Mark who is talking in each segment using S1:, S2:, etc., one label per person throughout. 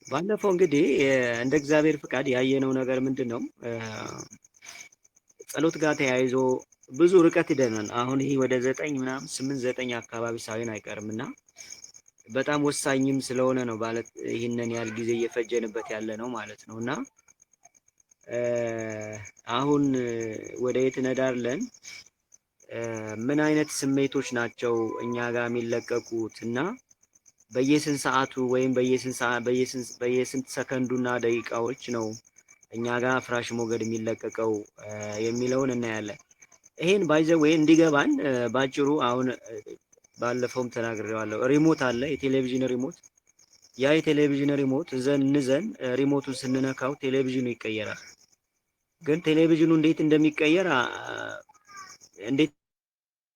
S1: ባለፈው እንግዲህ እንደ እግዚአብሔር ፍቃድ ያየነው ነገር ምንድነው? ጸሎት ጋር ተያይዞ ብዙ ርቀት ሄደናል። አሁን ይሄ ወደ 9 ምናምን 8 9 አካባቢ ሳይሆን አይቀርምና በጣም ወሳኝም ስለሆነ ነው ማለት ይህንን ያህል ጊዜ እየፈጀንበት ያለ ነው ማለት ነውና አሁን ወደ የት እንሄዳለን? ምን አይነት ስሜቶች ናቸው እኛ ጋር የሚለቀቁት እና በየስንት ሰዓቱ ወይም በየስንት ሰከንዱና ደቂቃዎች ነው እኛ ጋር ፍራሽ ሞገድ የሚለቀቀው የሚለውን እናያለን። ይሄን ባይ ዘ ዌይ እንዲገባን ባጭሩ አሁን ባለፈውም ተናግሬዋለሁ። ሪሞት አለ፣ የቴሌቪዥን ሪሞት። ያ የቴሌቪዥን ሪሞት እንዘን ሪሞቱን ስንነካው ቴሌቪዥኑ ይቀየራል። ግን ቴሌቪዥኑ እንዴት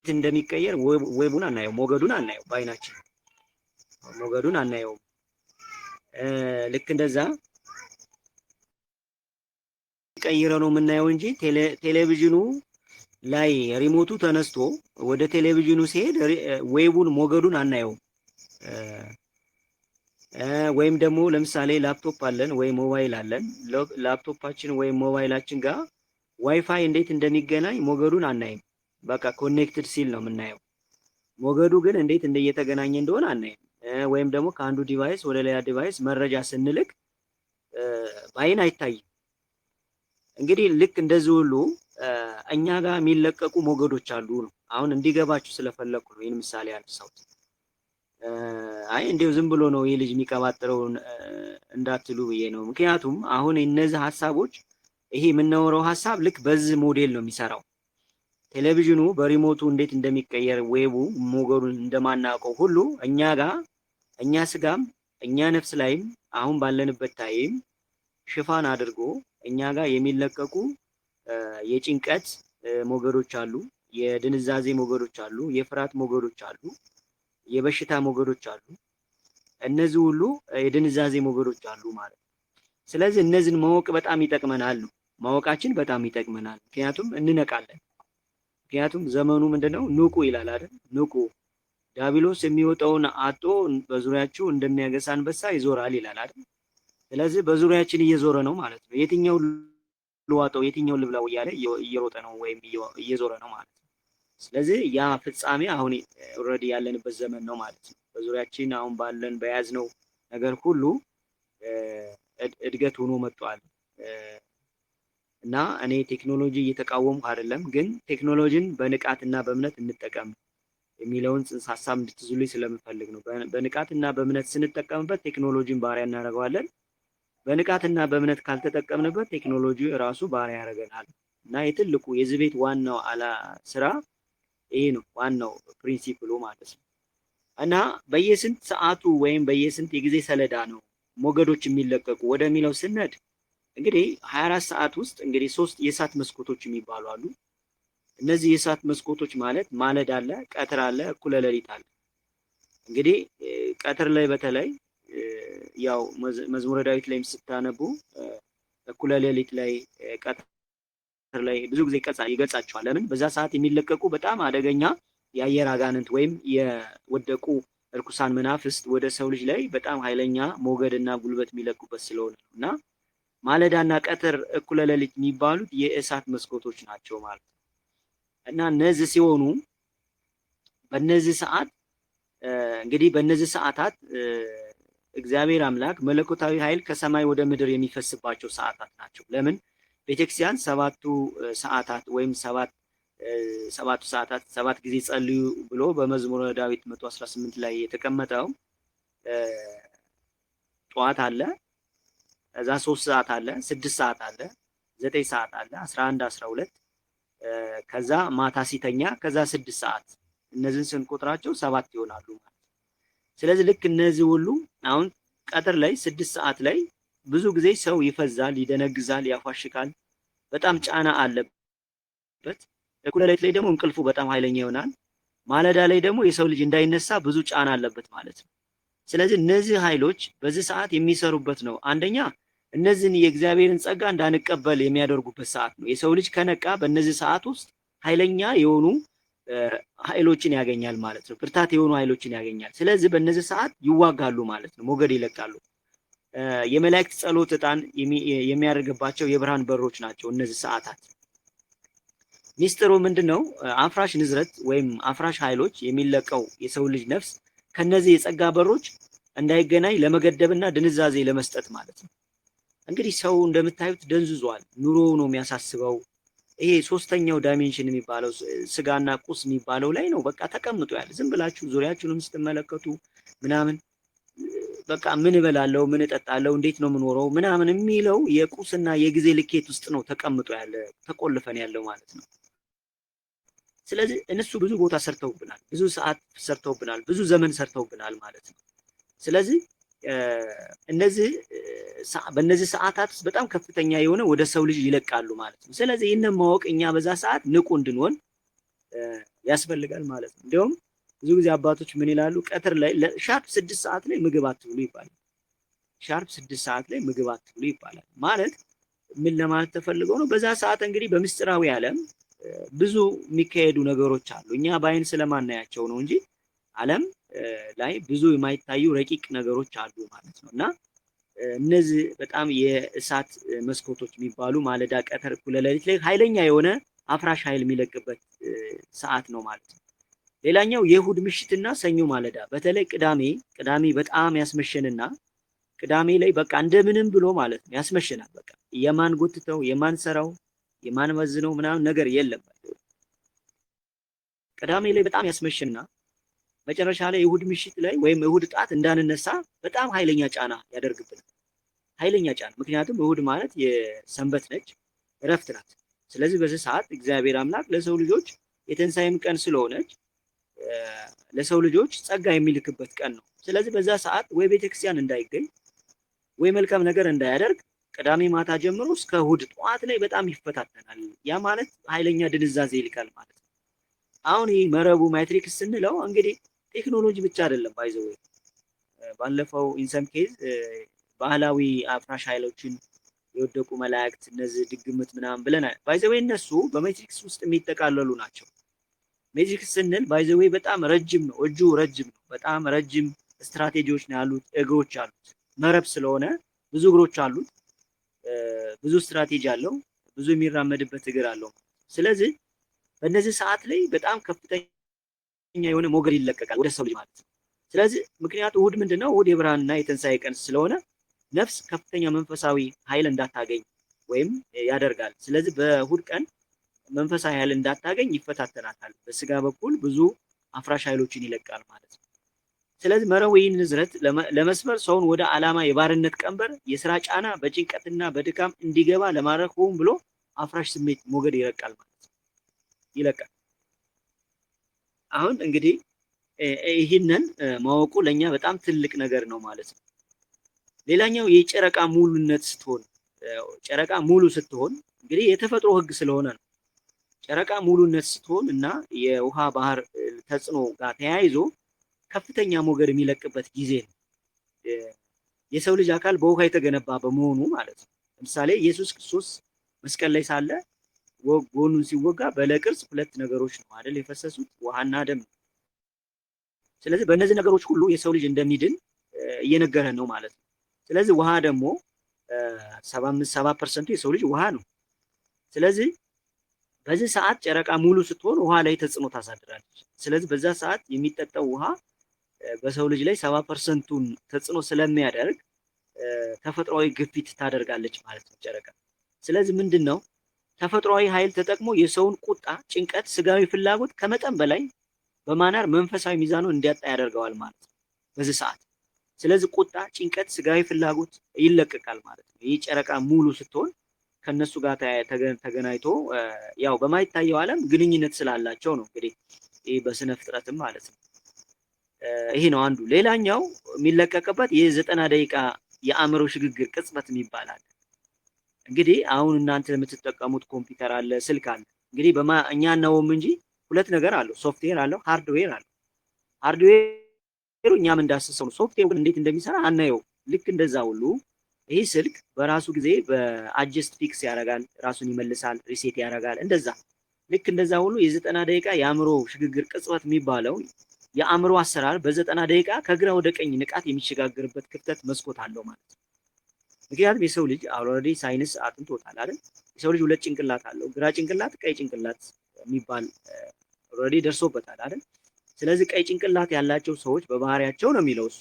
S1: እንደሚቀየር ዌቡን አናየው፣ ሞገዱን አናየው፣ በአይናችን ሞገዱን አናየው። ልክ እንደዛ ቀይረ ነው የምናየው እንጂ ቴሌቪዥኑ ላይ ሪሞቱ ተነስቶ ወደ ቴሌቪዥኑ ሲሄድ ዌቡን ሞገዱን አናየው። ወይም ደግሞ ለምሳሌ ላፕቶፕ አለን ወይ ሞባይል አለን። ላፕቶፓችን ወይም ሞባይላችን ጋር ዋይፋይ እንዴት እንደሚገናኝ ሞገዱን አናይም። በቃ ኮኔክትድ ሲል ነው የምናየው። ሞገዱ ግን እንዴት እንደየተገናኘ እንደሆነ አናይም። ወይም ደግሞ ከአንዱ ዲቫይስ ወደ ሌላ ዲቫይስ መረጃ ስንልክ በአይን አይታይም። እንግዲህ ልክ እንደዚህ ሁሉ እኛ ጋር የሚለቀቁ ሞገዶች አሉ ነው። አሁን እንዲገባችሁ ስለፈለኩ ነው ይህን ምሳሌ ያነሳሁት። አይ እንዴው ዝም ብሎ ነው ይሄ ልጅ የሚቀባጥረው እንዳትሉ ብዬ ነው። ምክንያቱም አሁን እነዚህ ሐሳቦች ይሄ የምናወራው ሐሳብ ልክ በዚህ ሞዴል ነው የሚሰራው። ቴሌቪዥኑ በሪሞቱ እንዴት እንደሚቀየር ዌቡ ሞገዱን እንደማናውቀው ሁሉ እኛ ስጋም እኛ ነፍስ ላይም አሁን ባለንበት ታይም ሽፋን አድርጎ እኛ ጋር የሚለቀቁ የጭንቀት ሞገዶች አሉ፣ የድንዛዜ ሞገዶች አሉ፣ የፍርሃት ሞገዶች አሉ፣ የበሽታ ሞገዶች አሉ። እነዚህ ሁሉ የድንዛዜ ሞገዶች አሉ ማለት ነው። ስለዚህ እነዚህን ማወቅ በጣም ይጠቅመናል ነው። ማወቃችን በጣም ይጠቅመናል፣ ምክንያቱም እንነቃለን። ምክንያቱም ዘመኑ ምንድነው? ንቁ ይላል አይደል? ንቁ ዲያብሎስ የሚወጣውን አጦ በዙሪያችሁ እንደሚያገሳ አንበሳ ይዞራል ይላል አይደል? ስለዚህ በዙሪያችን እየዞረ ነው ማለት ነው። የትኛው ልዋጠው የትኛው ልብላው እያለ እየሮጠ ነው ወይም እየዞረ ነው ማለት ነው። ስለዚህ ያ ፍጻሜ አሁን ኦልሬዲ ያለንበት ዘመን ነው ማለት ነው። በዙሪያችን አሁን ባለን በያዝነው ነገር ሁሉ እድገት ሆኖ መጥቷል። እና እኔ ቴክኖሎጂ እየተቃወምኩ አይደለም፣ ግን ቴክኖሎጂን በንቃትና በእምነት እንጠቀም የሚለውን ጽንሰ ሐሳብ እንድትይዙልኝ ስለምፈልግ ነው። በንቃትና በእምነት ስንጠቀምበት ቴክኖሎጂን ባሪያ እናደርገዋለን። በንቃትና በእምነት ካልተጠቀምንበት ቴክኖሎጂ ራሱ ባሪያ ያደርገናል። እና የትልቁ የዚህ ቤት ዋናው ስራ ይሄ ነው፣ ዋናው ፕሪንሲፕሉ ማለት ነው። እና በየስንት ሰዓቱ ወይም በየስንት የጊዜ ሰሌዳ ነው ሞገዶች የሚለቀቁ ወደሚለው ስነድ እንግዲህ 24 ሰዓት ውስጥ እንግዲህ 3 የእሳት መስኮቶች የሚባሉ አሉ። እነዚህ የእሳት መስኮቶች ማለት ማለዳ አለ፣ ቀትር አለ፣ እኩለ ሌሊት አለ። እንግዲህ ቀትር ላይ በተለይ ያው መዝሙረ ዳዊት ላይም ስታነቡ እኩለ ሌሊት ላይ ቀትር ላይ ብዙ ጊዜ ይገልጻቸዋል። ለምን? በዛ ሰዓት የሚለቀቁ በጣም አደገኛ የአየር አጋንንት ወይም የወደቁ እርኩሳን መናፍስት ወደ ሰው ልጅ ላይ በጣም ኃይለኛ ሞገድና ጉልበት የሚለቁበት ስለሆነ ነው። እና ማለዳና ቀትር እኩለ ሌሊት የሚባሉት የእሳት መስኮቶች ናቸው ማለት ነው። እና እነዚህ ሲሆኑ በእነዚህ ሰዓት እንግዲህ በእነዚህ ሰዓታት እግዚአብሔር አምላክ መለኮታዊ ኃይል ከሰማይ ወደ ምድር የሚፈስባቸው ሰዓታት ናቸው። ለምን? ቤተክርስቲያን ሰባቱ ሰዓታት ወይም ሰባቱ ሰዓታት 7 ጊዜ ጸልዩ ብሎ በመዝሙረ ዳዊት 118 ላይ የተቀመጠው ጠዋት አለ፣ ከዛ 3 ሰዓት አለ፣ 6 ሰዓት አለ፣ 9 ሰዓት አለ፣ 11 12 ከዛ ማታ ሲተኛ ከዛ 6 ሰዓት እነዚህን ስንቆጥራቸው 7 ይሆናሉ ማለት። ስለዚህ ልክ እነዚህ ሁሉ አሁን ቀትር ላይ 6 ሰዓት ላይ ብዙ ጊዜ ሰው ይፈዛል፣ ይደነግዛል፣ ያፋሽካል፣ በጣም ጫና አለበት። እኩለ ሌሊት ላይ ደግሞ እንቅልፉ በጣም ኃይለኛ ይሆናል። ማለዳ ላይ ደግሞ የሰው ልጅ እንዳይነሳ ብዙ ጫና አለበት ማለት ነው። ስለዚህ እነዚህ ኃይሎች በዚህ ሰዓት የሚሰሩበት ነው። አንደኛ እነዚህን የእግዚአብሔርን ጸጋ እንዳንቀበል የሚያደርጉበት ሰዓት ነው። የሰው ልጅ ከነቃ በእነዚህ ሰዓት ውስጥ ኃይለኛ የሆኑ ኃይሎችን ያገኛል ማለት ነው። ብርታት የሆኑ ኃይሎችን ያገኛል። ስለዚህ በእነዚህ ሰዓት ይዋጋሉ ማለት ነው። ሞገድ ይለቃሉ። የመላእክት ጸሎት ዕጣን የሚያደርግባቸው የብርሃን በሮች ናቸው እነዚህ ሰዓታት። ሚስጥሩ ምንድነው? አፍራሽ ንዝረት ወይም አፍራሽ ኃይሎች የሚለቀው የሰው ልጅ ነፍስ ከነዚህ የጸጋ በሮች እንዳይገናኝ ለመገደብና ድንዛዜ ለመስጠት ማለት ነው። እንግዲህ ሰው እንደምታዩት ደንዝዟል። ኑሮው ነው የሚያሳስበው። ይሄ ሶስተኛው ዳይሜንሽን የሚባለው ስጋና ቁስ የሚባለው ላይ ነው በቃ ተቀምጦ ያለ። ዝም ብላችሁ ዙሪያችሁንም ስትመለከቱ ምናምን በቃ ምን እበላለሁ፣ ምን እጠጣለሁ፣ እንዴት ነው የምኖረው ምናምን የሚለው የቁስና የጊዜ ልኬት ውስጥ ነው ተቀምጦ ያለ፣ ተቆልፈን ያለው ማለት ነው። ስለዚህ እነሱ ብዙ ቦታ ሰርተውብናል፣ ብዙ ሰዓት ሰርተውብናል፣ ብዙ ዘመን ሰርተውብናል ማለት ነው። ስለዚህ በእነዚህ ሰዓታት ውስጥ በጣም ከፍተኛ የሆነ ወደ ሰው ልጅ ይለቃሉ ማለት ነው። ስለዚህ ይህንን ማወቅ እኛ በዛ ሰዓት ንቁ እንድንሆን ያስፈልጋል ማለት ነው። እንዲሁም ብዙ ጊዜ አባቶች ምን ይላሉ? ቀትር ላይ ሻርፕ 6 ሰዓት ላይ ምግብ አትብሉ ይባላል። ሻርፕ 6 ሰዓት ላይ ምግብ አትብሉ ይባላል። ማለት ምን ለማለት ተፈልገው ነው? በዛ ሰዓት እንግዲህ በምስጢራዊ ዓለም ብዙ የሚካሄዱ ነገሮች አሉ። እኛ በአይን ስለማናያቸው ነው እንጂ ዓለም ላይ ብዙ የማይታዩ ረቂቅ ነገሮች አሉ ማለት ነው። እና እነዚህ በጣም የእሳት መስኮቶች የሚባሉ ማለዳ፣ ቀትር፣ እኩለ ሌሊት ላይ ኃይለኛ የሆነ አፍራሽ ኃይል የሚለቅበት ሰዓት ነው ማለት ነው። ሌላኛው የእሁድ ምሽትና ሰኞ ማለዳ፣ በተለይ ቅዳሜ በጣም ያስመሸንና ቅዳሜ ላይ በቃ እንደምንም ብሎ ማለት ነው ያስመሸናል። በቃ የማን ጎትተው የማን ሰራው የማን መዝነው ምናምን ነገር የለም። ቅዳሜ ላይ በጣም ያስመሸንና መጨረሻ ላይ እሁድ ምሽት ላይ ወይም እሁድ ጣት እንዳንነሳ በጣም ኃይለኛ ጫና ያደርግብናል። ኃይለኛ ጫና፣ ምክንያቱም እሁድ ማለት የሰንበት ነች፣ እረፍት ናት። ስለዚህ በዚህ ሰዓት እግዚአብሔር አምላክ ለሰው ልጆች የትንሣኤም ቀን ስለሆነች ለሰው ልጆች ጸጋ የሚልክበት ቀን ነው። ስለዚህ በዛ ሰዓት ወይ ቤተክርስቲያን እንዳይገኝ ወይ መልካም ነገር እንዳያደርግ ቅዳሜ ማታ ጀምሮ እስከ እሁድ ጠዋት ላይ በጣም ይፈታተናል። ያ ማለት ኃይለኛ ድንዛዜ ይልካል ማለት ነው። አሁን ይህ መረቡ ማትሪክስ ስንለው እንግዲህ ቴክኖሎጂ ብቻ አይደለም። ባይዘው ባለፈው ኢንሰም ኬዝ ባህላዊ አፍራሽ ኃይሎችን የወደቁ መላእክት እነዚህ ድግምት ምናምን ብለናል። ባይዘው እነሱ በማትሪክስ ውስጥ የሚጠቃለሉ ናቸው። ማትሪክስ ስንል ባይዘው በጣም ረጅም ነው፣ እጁ ረጅም ነው። በጣም ረጅም ስትራቴጂዎች ነው ያሉት፣ እግሮች አሉት። መረብ ስለሆነ ብዙ እግሮች አሉት፣ ብዙ ስትራቴጂ አለው፣ ብዙ የሚራመድበት እግር አለው። ስለዚህ በእነዚህ ሰዓት ላይ በጣም ከፍተኛ የሆነ ሞገድ ይለቀቃል ወደ ሰው ልጅ ማለት ነው። ስለዚህ ምክንያቱ እሁድ ምንድነው? እሁድ የብርሃንና የትንሣኤ ቀን ስለሆነ ነፍስ ከፍተኛ መንፈሳዊ ኃይል እንዳታገኝ ወይም ያደርጋል። ስለዚህ በእሁድ ቀን መንፈሳዊ ኃይል እንዳታገኝ ይፈታተናታል። በስጋ በኩል ብዙ አፍራሽ ኃይሎችን ይለቃል ማለት ነው። ስለዚህ መረቡ ይህን ንዝረት ለመስበር ሰውን ወደ ዓላማ የባርነት ቀንበር፣ የስራ ጫና፣ በጭንቀትና በድካም እንዲገባ ለማድረግ ሆን ብሎ አፍራሽ ስሜት ሞገድ ይለቃል ማለት ነው። ይለቃል። አሁን እንግዲህ ይህንን ማወቁ ለኛ በጣም ትልቅ ነገር ነው ማለት ነው። ሌላኛው የጨረቃ ሙሉነት ስትሆን፣ ጨረቃ ሙሉ ስትሆን እንግዲህ የተፈጥሮ ህግ ስለሆነ ነው። ጨረቃ ሙሉነት ስትሆን እና የውሃ ባህር ተጽዕኖ ጋር ተያይዞ ከፍተኛ ሞገድ የሚለቅበት ጊዜ ነው። የሰው ልጅ አካል በውሃ የተገነባ በመሆኑ ማለት ነው። ለምሳሌ ኢየሱስ ክርስቶስ መስቀል ላይ ሳለ ጎኑን ሲወጋ በለቅርጽ 2 ነገሮች ነው አይደል የፈሰሱት፣ ውሃና ደም። ስለዚህ በእነዚህ ነገሮች ሁሉ የሰው ልጅ እንደሚድን እየነገረን ነው ማለት ነው። ስለዚህ ውሃ ደግሞ 70% የሰው ልጅ ውሃ ነው። ስለዚህ በዚህ ሰዓት ጨረቃ ሙሉ ስትሆን ውሃ ላይ ተጽዕኖ ታሳድራለች። ስለዚህ በዛ ሰዓት የሚጠጣው ውሃ በሰው ልጅ ላይ 70%ቱን ተጽዕኖ ስለሚያደርግ ተፈጥሯዊ ግፊት ታደርጋለች ማለት ነው ጨረቃ። ስለዚህ ምንድነው ተፈጥሯዊ ኃይል ተጠቅሞ የሰውን ቁጣ፣ ጭንቀት፣ ስጋዊ ፍላጎት ከመጠን በላይ በማናር መንፈሳዊ ሚዛኑን እንዲያጣ ያደርገዋል ማለት ነው በዚህ ሰዓት። ስለዚህ ቁጣ፣ ጭንቀት፣ ስጋዊ ፍላጎት ይለቀቃል ማለት ነው። ይህ ጨረቃ ሙሉ ስትሆን ከነሱ ጋር ተገናኝቶ ያው በማይታየው ዓለም ግንኙነት ስላላቸው ነው እንግዲህ ይህ በስነ ፍጥረትም ማለት ነው። ይሄ ነው አንዱ። ሌላኛው የሚለቀቅበት የ90 ደቂቃ የአእምሮ ሽግግር ቅጽበት ይባላል። እንግዲህ አሁን እናንተ የምትጠቀሙት ኮምፒውተር አለ፣ ስልክ አለ። እንግዲህ እኛ እናውም እንጂ 2 ነገር አለው፣ ሶፍትዌር አለው፣ ሃርድዌር አለው። ሃርድዌሩ እኛም እንዳስሰው ነው። ሶፍትዌሩ ግን እንዴት እንደሚሰራ አናየው። ልክ እንደዛ ሁሉ ይሄ ስልክ በራሱ ጊዜ በአጀስት ፊክስ ያደርጋል፣ ራሱን ይመልሳል፣ ሪሴት ያደርጋል። እንደዛ ልክ እንደዛ ሁሉ የ90 ደቂቃ የአእምሮ ሽግግር ቅጽበት የሚባለው የአእምሮ አሰራር በ90 ደቂቃ ከግራ ወደ ቀኝ ንቃት የሚሸጋገርበት ክፍተት መስኮት አለው ማለት ነው። ምክንያቱም የሰው ልጅ ኦልሬዲ ሳይንስ አጥንቶታል አይደል? የሰው ልጅ ሁለት ጭንቅላት አለው። ግራ ጭንቅላት፣ ቀኝ ጭንቅላት የሚባል ኦልሬዲ ደርሶበታል አይደል? ስለዚህ ቀይ ጭንቅላት ያላቸው ሰዎች በባህሪያቸው ነው የሚለው እሱ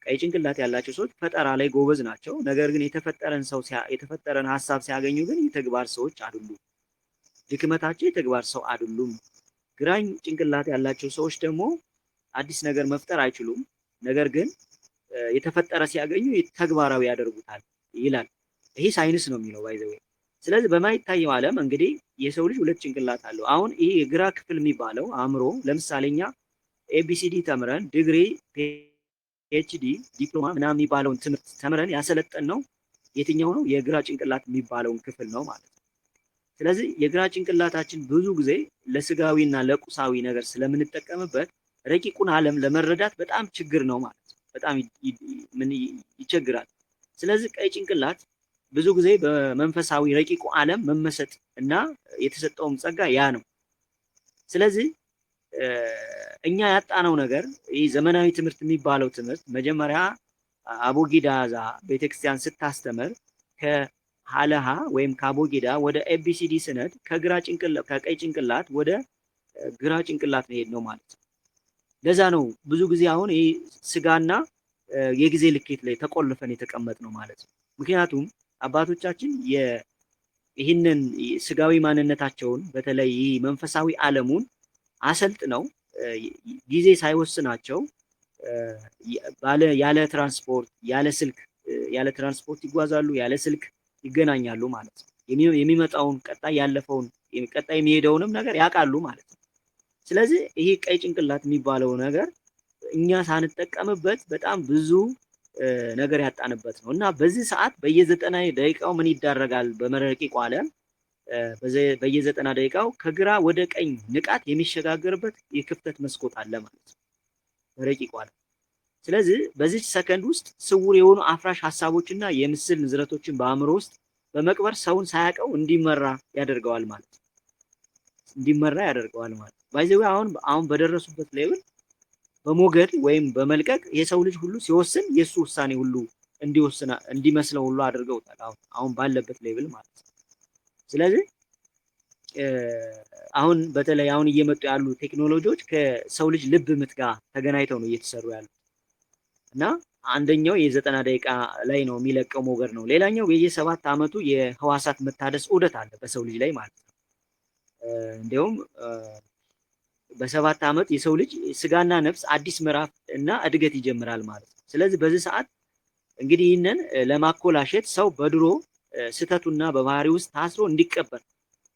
S1: ቀይ ጭንቅላት ያላቸው ሰዎች ፈጠራ ላይ ጎበዝ ናቸው። ነገር ግን የተፈጠረን ሀሳብ ሲያገኙ ግን የተግባር ሰዎች አይደሉም። ድክመታቸው የተግባር ሰው አይደሉም። ግራኝ ጭንቅላት ያላቸው ሰዎች ደግሞ አዲስ ነገር መፍጠር አይችሉም። ነገር ግን የተፈጠረ ሲያገኙ ተግባራዊ ያደርጉታል ይላል። ይሄ ሳይንስ ነው የሚለው ባይ ዘ ዌይ። ስለዚህ በማይታየው ዓለም እንግዲህ የሰው ልጅ ሁለት ጭንቅላት አለው። አሁን ይሄ የግራ ክፍል የሚባለው አእምሮ ለምሳሌ እኛ ኤቢሲዲ ተምረን ዲግሪ ፒኤችዲ ዲፕሎማ ምናምን የሚባለውን ትምህርት ተምረን ያሰለጠን ነው የትኛው ነው? የግራ ጭንቅላት የሚባለውን ክፍል ነው ማለት ነው። ስለዚህ የግራ ጭንቅላታችን ብዙ ጊዜ ለስጋዊና ለቁሳዊ ነገር ስለምንጠቀምበት ረቂቁን ዓለም ለመረዳት በጣም ችግር ነው ማለት ነው። በጣም ይቸግራል። ስለዚህ ቀይ ጭንቅላት ብዙ ጊዜ በመንፈሳዊ ረቂቁ ዓለም መመሰጥ እና የተሰጠውም ጸጋ ያ ነው። ስለዚህ እኛ ያጣነው ነገር ይህ ዘመናዊ ትምህርት የሚባለው ትምህርት መጀመሪያ አቦጊዳዛ ቤተክርስቲያን ስታስተምር ከሀለሃ ወይም ከአቦጊዳ ወደ ኤቢሲዲ ስነድ ከቀይ ጭንቅላት ወደ ግራ ጭንቅላት መሄድ ነው ማለት ነው። ለዛ ነው ብዙ ጊዜ አሁን ይህ ስጋና የጊዜ ልኬት ላይ ተቆልፈን የተቀመጥ ነው ማለት ነው። ምክንያቱም አባቶቻችን ይህንን ስጋዊ ማንነታቸውን በተለይ መንፈሳዊ ዓለሙን አሰልጥነው ጊዜ ሳይወስናቸው ያለ ትራንስፖርት ያለ ትራንስፖርት ይጓዛሉ፣ ያለ ስልክ ይገናኛሉ ማለት ነው። የሚመጣውን ቀጣይ ያለፈውን ቀጣይ የሚሄደውንም ነገር ያውቃሉ ማለት ነው። ስለዚህ ይሄ ቀይ ጭንቅላት የሚባለው ነገር እኛ ሳንጠቀምበት በጣም ብዙ ነገር ያጣንበት ነው እና በዚህ ሰዓት በየ90 ደቂቃው ምን ይዳረጋል? በመረቂቁ ዓለም በየ90 ደቂቃው ከግራ ወደ ቀኝ ንቃት የሚሸጋገርበት የክፍተት መስኮት አለ ማለት ነው በረቂቁ ዓለም። ስለዚህ በዚህ ሰከንድ ውስጥ ስውር የሆኑ አፍራሽ ሐሳቦችና የምስል ንዝረቶችን በአእምሮ ውስጥ በመቅበር ሰውን ሳያውቀው እንዲመራ ያደርገዋል ማለት ነው። ባይዘው አሁን በደረሱበት ሌቭል በሞገድ ወይም በመልቀቅ የሰው ልጅ ሁሉ ሲወስን የሱ ውሳኔ ሁሉ እንዲመስለው ሁሉ አድርገውታል አሁን ባለበት ሌቭል ማለት ነው። ስለዚህ በተለይ አሁን እየመጡ ያሉ ቴክኖሎጂዎች ከሰው ልጅ ልብ ምት ጋር ተገናኝተው ነው እየተሰሩ ያሉት እና አንደኛው የ90 ደቂቃ ላይ ነው የሚለቀው ሞገድ ነው። ሌላኛው በየ7 ዓመቱ የህዋሳት መታደስ ዑደት አለ በሰው ልጅ ላይ ማለት ነው። እንዲያውም በ7 ዓመት የሰው ልጅ ስጋና ነፍስ አዲስ ምዕራፍ እና እድገት ይጀምራል ማለት ነው። ስለዚህ በዚህ ሰዓት እንግዲህ ይህንን ለማኮላሸት ሰው በድሮ ስተቱና በባህሪ ውስጥ ታስሮ እንዲቀበር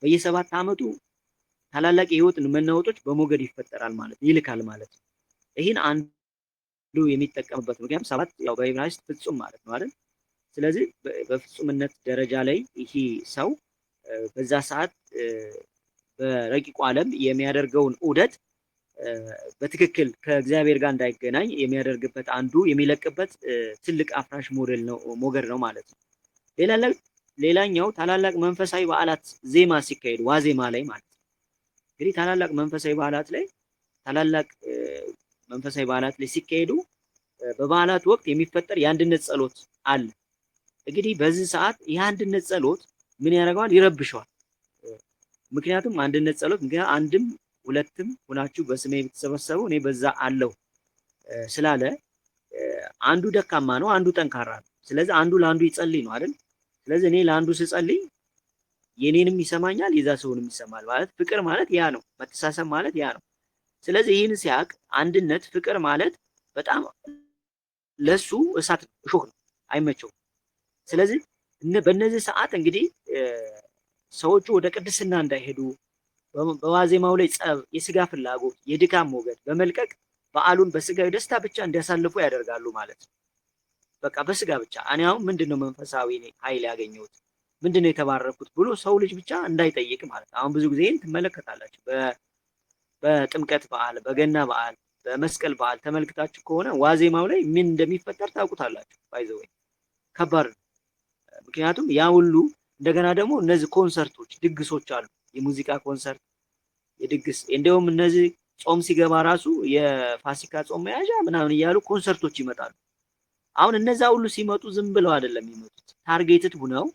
S1: በየ7 ዓመቱ ታላላቅ የህይወት መናወጦች በሞገድ ይፈጠራል ማለት ይልካል ማለት ነው። ይህን አንዱ የሚጠቀምበት ምክንያቱም 7 ያው በዕብራይስጥ ፍጹም ማለት ነው አይደል? ስለዚህ በፍጹምነት ደረጃ ላይ ይሄ ሰው በዛ ሰዓት በረቂቁ ዓለም የሚያደርገውን ዑደት በትክክል ከእግዚአብሔር ጋር እንዳይገናኝ የሚያደርግበት አንዱ የሚለቅበት ትልቅ አፍራሽ ሞገድ ነው ማለት ነው። ሌላኛው ታላላቅ መንፈሳዊ በዓላት ዜማ ሲካሄዱ ዋዜማ ላይ ማለት ነው። እንግዲህ ታላላቅ መንፈሳዊ በዓላት ላይ ሲካሄዱ በበዓላት ወቅት የሚፈጠር የአንድነት ጸሎት አለ። እንግዲህ በዚህ ሰዓት የአንድነት ጸሎት ምን ያደርገዋል? ይረብሸዋል። ምክንያቱም አንድነት ጸሎት አንድም ሁለትም ሆናችሁ በስሜ ብትሰበሰቡ እኔ በዛ አለው ስላለ አንዱ ደካማ ነው፣ አንዱ ጠንካራ ነው። ስለዚህ አንዱ ለአንዱ ይጸልይ ነው አይደል? ስለዚህ እኔ ለአንዱ ስጸልይ የኔንም ይሰማኛል የዛ ሰውንም ይሰማል ማለት ፍቅር ማለት ያ ነው። መተሳሰብ ማለት ያ ነው። ስለዚህ ይህን ሲያቅ አንድነት ፍቅር ማለት በጣም ለሱ እሳት እሾህ ነው፣ አይመቸውም። ስለዚህ በእነዚህ ሰዓት እንግዲህ ሰዎቹ ወደ ቅድስና እንዳይሄዱ በዋዜማው ላይ ጸብ፣ የስጋ ፍላጎት፣ የድካም ሞገድ በመልቀቅ በዓሉን በስጋዊ ደስታ ብቻ እንዲያሳልፉ ያደርጋሉ ማለት ነው። በቃ በስጋ ብቻ እኔ አሁን ምንድነው መንፈሳዊ ኃይል ያገኘሁት ምንድነው የተባረኩት ብሎ ሰው ልጅ ብቻ እንዳይጠይቅ ማለት ነው። አሁን ብዙ ጊዜ ትመለከታላችሁ በጥምቀት በዓል፣ በገና በዓል፣ በመስቀል በዓል ተመልክታችሁ ከሆነ ዋዜማው ላይ ምን እንደሚፈጠር ታውቁታላችሁ። ባይዘው ከባድ ነው። ምክንያቱም ያ ሁሉ እንደገና ደግሞ እነዚህ ኮንሰርቶች፣ ድግሶች አሉ። የሙዚቃ ኮንሰርት፣ የድግስ እንደውም እነዚህ ጾም ሲገባ ራሱ የፋሲካ ጾም መያዣ ምናምን እያሉ ኮንሰርቶች ይመጣሉ። አሁን እነዛ ሁሉ ሲመጡ ዝም ብለው አይደለም የሚመጡት፣ ታርጌትድ ሆነው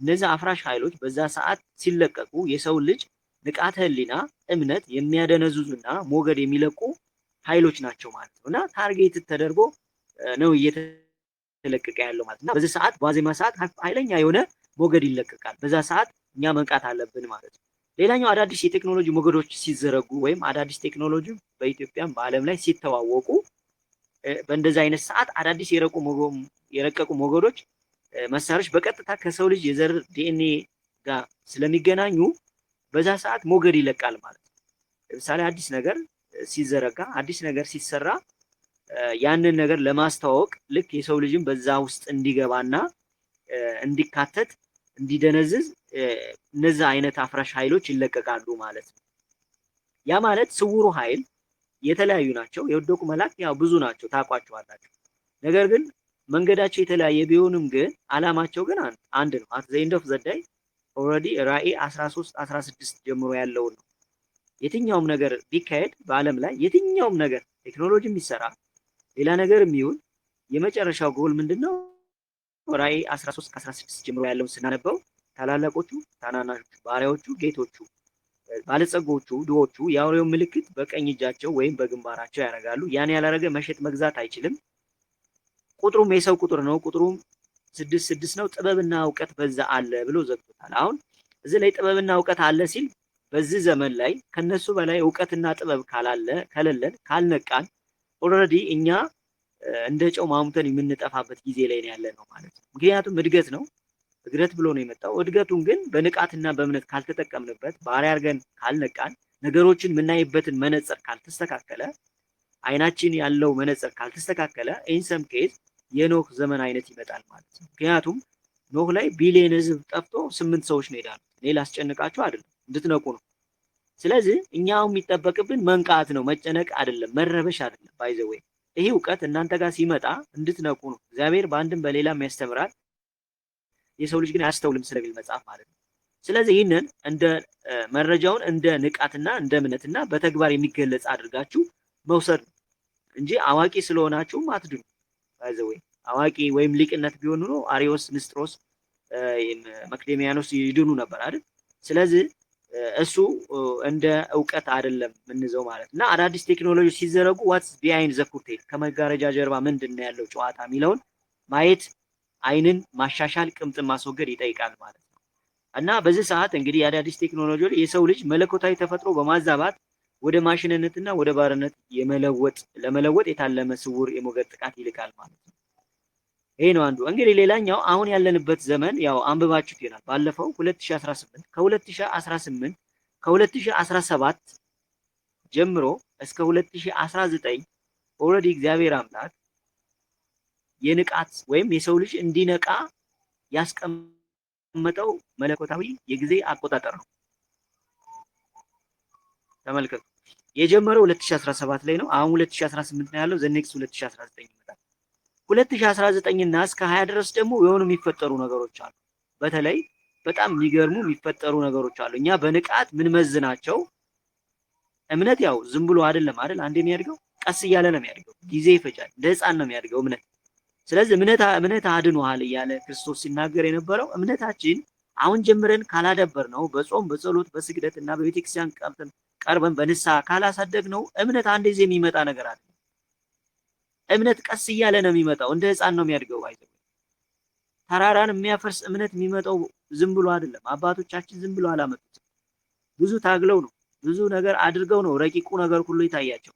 S1: እነዛ አፍራሽ ኃይሎች በዛ ሰዓት ሲለቀቁ የሰው ልጅ ንቃተ ህሊና እምነት የሚያደነዝዙና ሞገድ የሚለቁ ኃይሎች ናቸው ማለት ነው። እና ታርጌትድ ተደርጎ ነው እየተለቀቀ ያለው ማለት ነው። በዚህ ሰዓት በዋዜማ ሰዓት ኃይለኛ የሆነ ሞገድ ይለቀቃል። በዛ ሰዓት እኛ መንቃት አለብን ማለት ነው። ሌላኛው አዳዲስ የቴክኖሎጂ ሞገዶች ሲዘረጉ ወይም አዳዲስ ቴክኖሎጂ በኢትዮጵያም በዓለም ላይ ሲተዋወቁ በእንደዚህ አይነት ሰዓት አዳዲስ የረቀቁ ሞገዶች መሳሪያዎች በቀጥታ ከሰው ልጅ የዘር ዲኤንኤ ጋር ስለሚገናኙ በዛ ሰዓት ሞገድ ይለቃል ማለት ነው። ለምሳሌ አዲስ ነገር ሲዘረጋ አዲስ ነገር ሲሰራ ያንን ነገር ለማስተዋወቅ ልክ የሰው ልጅም በዛ ውስጥ እንዲገባና እንዲካተት እንዲደነዝዝ እነዛ አይነት አፍራሽ ኃይሎች ይለቀቃሉ ማለት ነው። ያ ማለት ስውሩ ኃይል የተለያዩ ናቸው። የወደቁ መላእክት ያው ብዙ ናቸው ታውቋቸዋላችሁ። ነገር ግን መንገዳቸው የተለያየ ቢሆንም ግን አላማቸው ግን አንድ ነው። አት ዘ ኤንድ ኦፍ ዘ ዴይ ኦልሬዲ ራዕይ 13 16 ጀምሮ ያለው ነው። የትኛውም ነገር ቢካሄድ በአለም ላይ የትኛውም ነገር ቴክኖሎጂ የሚሰራ ሌላ ነገር የሚሆን የመጨረሻው ጎል ምንድነው? ራዕይ 13 16 ጀምሮ ያለውን ስናነበው ታላላቆቹ ታናናሾቹ፣ ባሪያዎቹ ጌቶቹ፣ ባለጸጎቹ ድሆቹ የአውሬውን ምልክት በቀኝ እጃቸው ወይም በግንባራቸው ያደርጋሉ። ያን ያላረገ መሸጥ መግዛት አይችልም። ቁጥሩም የሰው ቁጥር ነው። ቁጥሩም 6 ነው። ጥበብና እውቀት በዛ አለ ብሎ ዘግቶታል። አሁን እዚህ ላይ ጥበብና እውቀት አለ ሲል በዚህ ዘመን ላይ ከነሱ በላይ እውቀትና ጥበብ ከሌለን ካልነቃን ኦልሬዲ እኛ እንደ ጨው ማሙተን የምንጠፋበት ጊዜ ላይ ነው ያለነው ማለት ነው። ምክንያቱም እድገት ነው። እድገት ብሎ ነው የመጣው። እድገቱን ግን በንቃትና በእምነት ካልተጠቀምንበት፣ ባሪያ አድርገን ካልነቃን፣ ነገሮችን የምናይበትን መነጽር ካልተስተካከለ፣ አይናችን ያለው መነጽር ካልተስተካከለ ኢንሰም ኬዝ የኖህ ዘመን አይነት ይመጣል ማለት ነው። ምክንያቱም ኖህ ላይ ቢሊየን ህዝብ ጠፍቶ 8 ሰዎች ነው የዳኑት። እኔ ላስጨንቃችሁ አይደለም እንድትነቁ ነው። ስለዚህ እኛው የሚጠበቅብን መንቃት ነው፣ መጨነቅ አይደለም፣ መረበሽ አይደለም። ባይ ዘ ዌይ ይሄ እውቀት እናንተ ጋር ሲመጣ እንድትነቁ ነው። እግዚአብሔር በአንድም በሌላም ያስተምራል። የሰው ልጅ ግን አያስተውልም ስለሚል መጽሐፍ ማለት ነው። ስለዚህ ይህንን እንደ መረጃውን እንደ ንቃትና እንደ እምነትና በተግባር የሚገለጽ አድርጋችሁ መውሰድ ነው እንጂ አዋቂ ስለሆናችሁም አትድኑ። ባይ ዘ ዌይ አዋቂ ወይም ሊቅነት ቢሆን ኖሮ አሪዮስ፣ ንስጥሮስ፣ መክዴሚያኖስ ይድኑ ነበር አይደል? ስለዚህ እሱ እንደ እውቀት አይደለም ምንዘው ማለት እና አዳዲስ ቴክኖሎጂ ሲዘረጉ ዋትስ ቢሃይንድ ዘ ኩርቴን ከመጋረጃ ጀርባ ምንድነው ያለው ጨዋታ የሚለውን ማየት አይንን ማሻሻል ቅምጥን ማስወገድ ይጠይቃል ማለት ነው። እና በዚህ ሰዓት እንግዲህ የአዳዲስ ቴክኖሎጂ የሰው ልጅ መለኮታዊ ተፈጥሮ በማዛባት ወደ ማሽንነትና ወደ ባርነት ለመለወጥ የታለመ ስውር የሞገድ ጥቃት ይልካል ማለት ነው። ይሄ ነው አንዱ። እንግዲህ ሌላኛው አሁን ያለንበት ዘመን ያው አንብባችሁት ይሆናል። ባለፈው 2018 ከ2017 ጀምሮ እስከ 2019 ኦልሬዲ እግዚአብሔር አምላክ የንቃት ወይም የሰው ልጅ እንዲነቃ ያስቀመጠው መለኮታዊ የጊዜ አቆጣጠር ነው። ተመልከቱ። የጀመረው 2017 ላይ ነው። አሁን 2018 ነው ያለው። ዘኔክስ 2019 ይመጣል። 2019 እና እስከ 20 ድረስ ደግሞ የሆኑ የሚፈጠሩ ነገሮች አሉ። በተለይ በጣም የሚገርሙ የሚፈጠሩ ነገሮች አሉ። እኛ በንቃት ምን መዝናቸው። እምነት ያው ዝም ብሎ አይደለም አይደል? አንዴ የሚያድገው ቀስ እያለ ነው የሚያድገው። ጊዜ ይፈጃል። እንደ ሕፃን ነው የሚያድገው እምነት። ስለዚህ እምነት አድኖሃል እያለ ክርስቶስ ሲናገር የነበረው እምነታችን አሁን ጀምረን ካላደበር ነው በጾም በጸሎት በስግደት እና በቤተክርስቲያን ቀርበን በንስሐ ካላሳደግ ነው እምነት አንድ ጊዜ የሚመጣ ነገር አለ። እምነት ቀስ እያለ ነው የሚመጣው። እንደ ሕፃን ነው የሚያድገው። አይደለም ተራራን የሚያፈርስ እምነት የሚመጣው ዝም ብሎ አይደለም። አባቶቻችን ዝም ብሎ አላመጡትም። ብዙ ታግለው ነው፣ ብዙ ነገር አድርገው ነው ረቂቁ ነገር ሁሉ ይታያቸው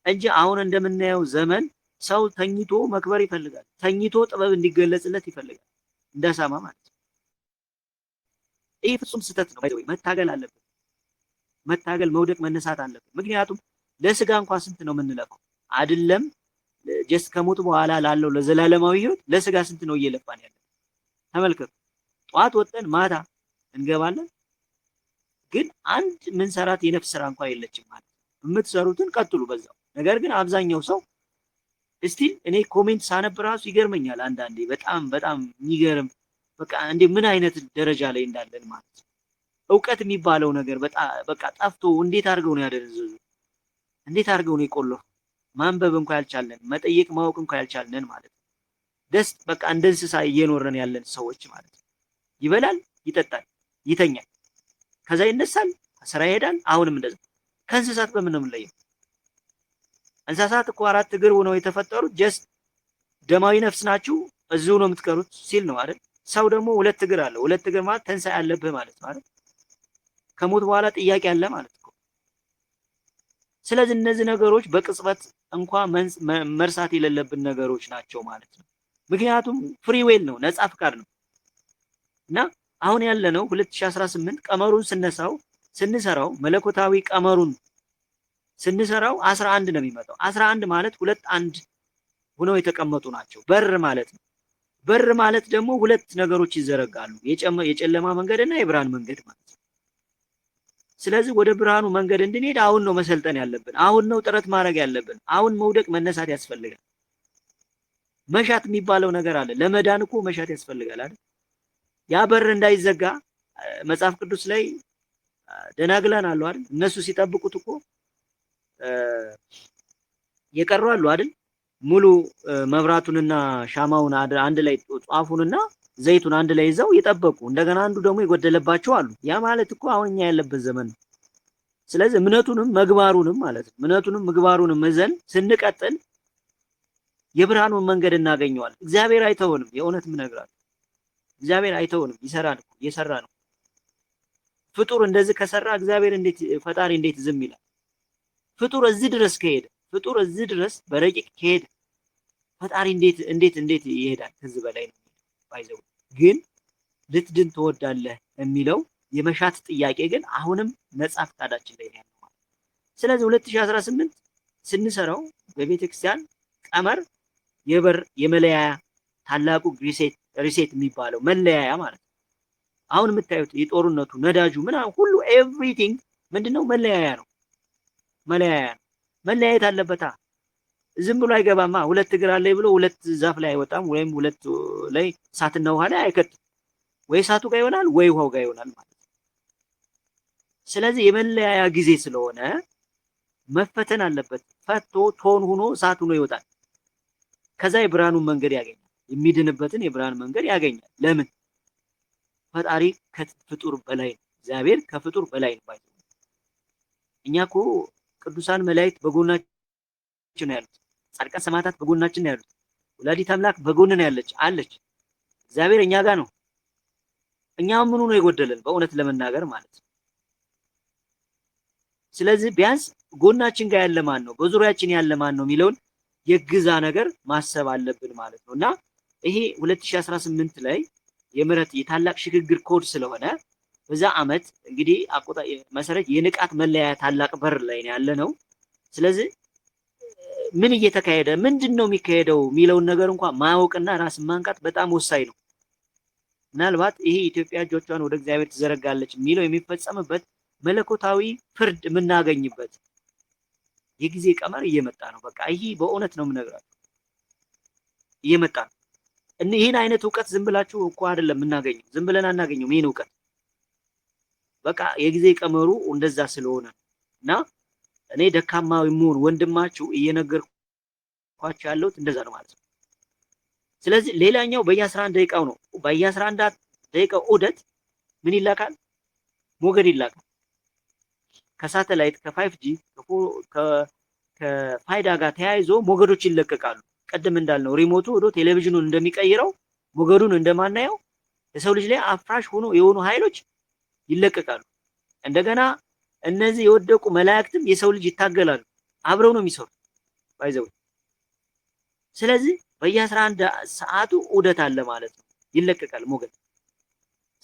S1: እንጂ አሁን እንደምናየው ዘመን ሰው ተኝቶ መክበር ይፈልጋል። ተኝቶ ጥበብ እንዲገለጽለት ይፈልጋል። እንደሰማ ማለት ነው። ይሄ ፍጹም ስህተት ነው። መታገል አለበት። መታገል፣ መውደቅ፣ መነሳት አለበት። ምክንያቱም ለስጋ እንኳን ስንት ነው የምንለፋው አይደለም? ጀስት ከሞት በኋላ ላለው ለዘላለማዊ ህይወት ለስጋ ስንት ነው እየለፋን ያለው? ተመልከቱ። ጧት ወጥተን ማታ እንገባለን፣ ግን አንድ ምን ሰራት የነፍስ ስራ እንኳን የለችም ማለት ነው። የምትሰሩትን ቀጥሉ በዛው። ነገር ግን አብዛኛው ሰው እስቲል እኔ ኮሜንት ሳነብ ራሱ ይገርመኛል አንዳንዴ። በጣም በጣም የሚገርም በቃ እንዴ ምን አይነት ደረጃ ላይ እንዳለን ማለት ነው። እውቀት የሚባለው ነገር በቃ ጠፍቶ እንዴት አድርገው ነው ያደረዘዙ? እንዴት አድርገው ነው የቆለፉ? ማንበብ እንኳን ያልቻለን፣ መጠየቅ ማወቅ እንኳን ያልቻለን ማለት ነው። ደስ በቃ እንደ እንስሳ እየኖረን ያለን ሰዎች ማለት ነው። ይበላል፣ ይጠጣል፣ ይተኛል፣ ከዛ ይነሳል፣ ስራ ይሄዳል። አሁንም እንደዛ። ከእንስሳት በምን ነው የምንለየው? እንስሳት እኮ 4 እግር ሆነው የተፈጠሩት ጀስት ደማዊ ነፍስ ናችሁ እዚሁ ነው የምትቀሩት ሲል ነው አይደል? ሰው ደግሞ 2 እግር አለው። 2 እግር ማለት ትንሣኤ አለብህ ማለት ነው አይደል? ከሞት በኋላ ጥያቄ አለ ማለት ነው። ስለዚህ እነዚህ ነገሮች በቅጽበት እንኳን መርሳት የሌለብን ነገሮች ናቸው ማለት ነው። ምክንያቱም ፍሪ ዌል ነው፣ ነፃ ፍቃድ ነው። እና አሁን ያለነው 2018 ቀመሩን ስንሰራው መለኮታዊ ቀመሩን ስንሰራው 11 ነው የሚመጣው። 11 ማለት 2 1 ሆነው የተቀመጡ ናቸው። በር ማለት ነው። በር ማለት ደግሞ 2 ነገሮች ይዘረጋሉ፣ የጨለማ መንገድና የብርሃን መንገድ ማለት ነው። ስለዚህ ወደ ብርሃኑ መንገድ እንድንሄድ አሁን ነው መሰልጠን ያለብን። አሁን ነው ጥረት ማድረግ ያለብን። አሁን መውደቅ መነሳት ያስፈልጋል። መሻት የሚባለው ነገር አለ። ለመዳን እኮ መሻት ያስፈልጋል አይደል? ያ በር እንዳይዘጋ መጽሐፍ ቅዱስ ላይ ደናግላን አሉ አይደል? እነሱ ሲጠብቁት እኮ የቀሩ አሉ አይደል? ሙሉ መብራቱንና ሻማውን አንድ ላይ ጧፉንና ዘይቱን አንድ ላይ ይዘው የጠበቁ እንደገና አንዱ ደግሞ የጎደለባቸው አሉ። ያ ማለት እኮ አሁን እኛ ያለበት ዘመን ነው። ስለዚህ እምነቱንም መግባሩንም ማለት ነው እምነቱንም ምግባሩንም ይዘን ስንቀጥል የብርሃኑን መንገድ እናገኘዋለን። እግዚአብሔር አይተውንም። የእውነት ምነግራችሁ እግዚአብሔር አይተውንም። ይሰራል እኮ እየሰራ ነው። ፍጡር እንደዚህ ከሰራ እግዚአብሔር ፈጣሪ እንዴት ዝም ይላል? ፍጡር እዚህ ድረስ ከሄደ ፍጡር እዚህ ድረስ በረቂቅ ከሄደ ፈጣሪ እንዴት ይሄዳል? ከዚህ በላይ ነው ባይዘው። ግን ልትድን ትወዳለህ የሚለው የመሻት ጥያቄ ግን አሁንም ነፃ ፈቃዳችን ላይ ነው ያለው። ስለዚህ 2018 ስንሰራው በቤተክርስቲያን ቀመር የበር የመለያያ ታላቁ ሪሴት የሚባለው መለያያ ማለት ነው። አሁን የምታዩት የጦርነቱ ነዳጁ ምናምን ሁሉ ኤቭሪቲንግ ምንድነው? መለያያ ነው። መለያያ ነው። መለያየት አለበታ። ዝም ብሎ አይገባማ። 2 እግር አለኝ ብሎ 2 ዛፍ ላይ አይወጣም፣ ወይም 2 ላይ እሳትና ውሃ ላይ አይከትም። ወይ እሳቱ ጋር ይሆናል ወይ ውሃው ጋር ይሆናል ማለት ነው። ስለዚህ የመለያያ ጊዜ ስለሆነ መፈተን አለበት። ፈቶ ቶን ሆኖ እሳት ሆኖ ይወጣል። ከዛ የብርሃኑን መንገድ ያገኛል። የሚድንበትን የብርሃን መንገድ ያገኛል። ለምን? ፈጣሪ ከፍጡር በላይ ነው። እግዚአብሔር ከፍጡር በላይ ነው። እኛ እኮ ቅዱሳን መላእክት በጎናችን ነው ያሉት። ጻድቃን ሰማዕታት በጎናችን ነው ያሉት። ወላዲተ አምላክ በጎን ነው አለች። እግዚአብሔር እኛ ጋር ነው። እኛው ምኑ ነው የጎደለን? በእውነት ለመናገር ማለት ነው። ስለዚህ ቢያንስ ጎናችን ጋር ያለ ማን ነው፣ በዙሪያችን ያለ ማን ነው የሚለውን የግዛ ነገር ማሰብ አለብን ማለት ነው። እና ይሄ 2018 ላይ የምህረት የታላቅ ሽግግር ኮድ ስለሆነ በዛ አመት እንግዲህ መሰረት የንቃት መለያ ታላቅ በር ላይ ነው ያለነው። ስለዚህ ምን እየተካሄደ ምንድነው የሚካሄደው የሚለውን ነገር እንኳን ማወቅና ራስን ማንቃት በጣም ወሳኝ ነው። ምናልባት ይሄ ኢትዮጵያ እጆቿን ወደ እግዚአብሔር ትዘረጋለች የሚለው የሚፈጸምበት መለኮታዊ ፍርድ የምናገኝበት የጊዜ ቀመር እየመጣ ነው። በቃ ይሄ በእውነት ነው የምነግራችሁ፣ እየመጣ ነው። ይህን አይነት እውቀት ዝም ብላችሁ እኮ አይደለም የምናገኘው፣ ዝም ብለን አናገኘውም ይህን እውቀት። በቃ የጊዜ ቀመሩ እንደዛ ስለሆነ እና እኔ ደካማ የምሆን ወንድማችሁ እየነገርኳችሁ ያለሁት እንደዛ ነው ማለት ነው። ስለዚህ ሌላኛው በየ11 ደቂቃው ነው። በየ11 ደቂቃው ዑደት ምን ይላካል? ሞገድ ይላካል። ከሳተላይት ከ5G ከፋይዳ ጋር ተያይዞ ሞገዶች ይለቀቃሉ። ቀደም እንዳልነው ሪሞቱ ወደ ቴሌቪዥኑን እንደሚቀይረው ሞገዱን እንደማናየው የሰው ልጅ ላይ አፍራሽ ሆኖ የሆኑ ኃይሎች ይለቀቃሉ። እንደገና እነዚህ የወደቁ መላእክትም የሰው ልጅ ይታገላሉ። አብረው ነው የሚሰሩት ባይዘው። ስለዚህ በየ11 ሰዓቱ ዑደት አለ ማለት ነው፣ ይለቀቃል ሞገድ።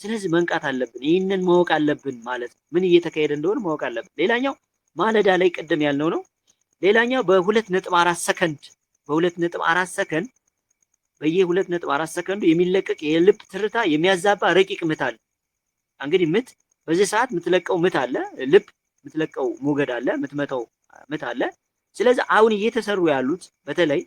S1: ስለዚህ መንቃት አለብን፣ ይህንን ማወቅ አለብን ማለት ነው። ምን እየተካሄደ እንደሆነ ማወቅ አለብን። ሌላኛው ማለዳ ላይ ቀደም ያልነው ነው። ሌላኛው በ2.4 ሰከንድ በየ2.4 ሰከንዱ የሚለቀቅ የልብ ትርታ የሚያዛባ ረቂቅ ምት አለ። እንግዲህ ምት በዚህ ሰዓት የምትለቀው ምት አለ፣ ልብ የምትለቀው ሞገድ አለ፣ የምትመታው ምት አለ። ስለዚህ አሁን እየተሰሩ ያሉት በተለይ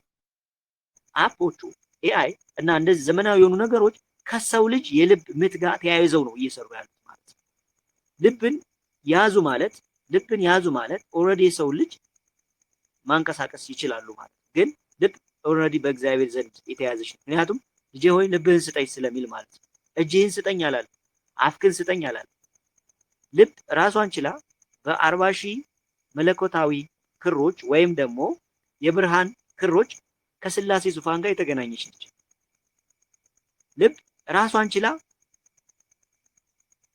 S1: አፖቹ ኤአይ እና እንደዚህ ዘመናዊ የሆኑ ነገሮች ከሰው ልጅ የልብ ምት ጋር ተያይዘው ነው እየሰሩ ያሉት ማለት ነው። ልብን ያዙ ማለት ኦልሬዲ የሰው ልጅ ማንቀሳቀስ ይችላሉ ማለት ግን ልብ ኦልሬዲ በእግዚአብሔር ዘንድ የተያዘች ነው። ምክንያቱም ልጄ ሆይ ልብህን ስጠኝ ስለሚል ማለት ነው። እጅህን ስጠኝ አላለም፣ አፍክን ስጠኝ አላለም። ልብ ራሷን ችላ በ40 ሺህ መለኮታዊ ክሮች ወይም ደግሞ የብርሃን ክሮች ከስላሴ ዙፋን ጋር የተገናኘች ነች። ልብ ራሷን ችላ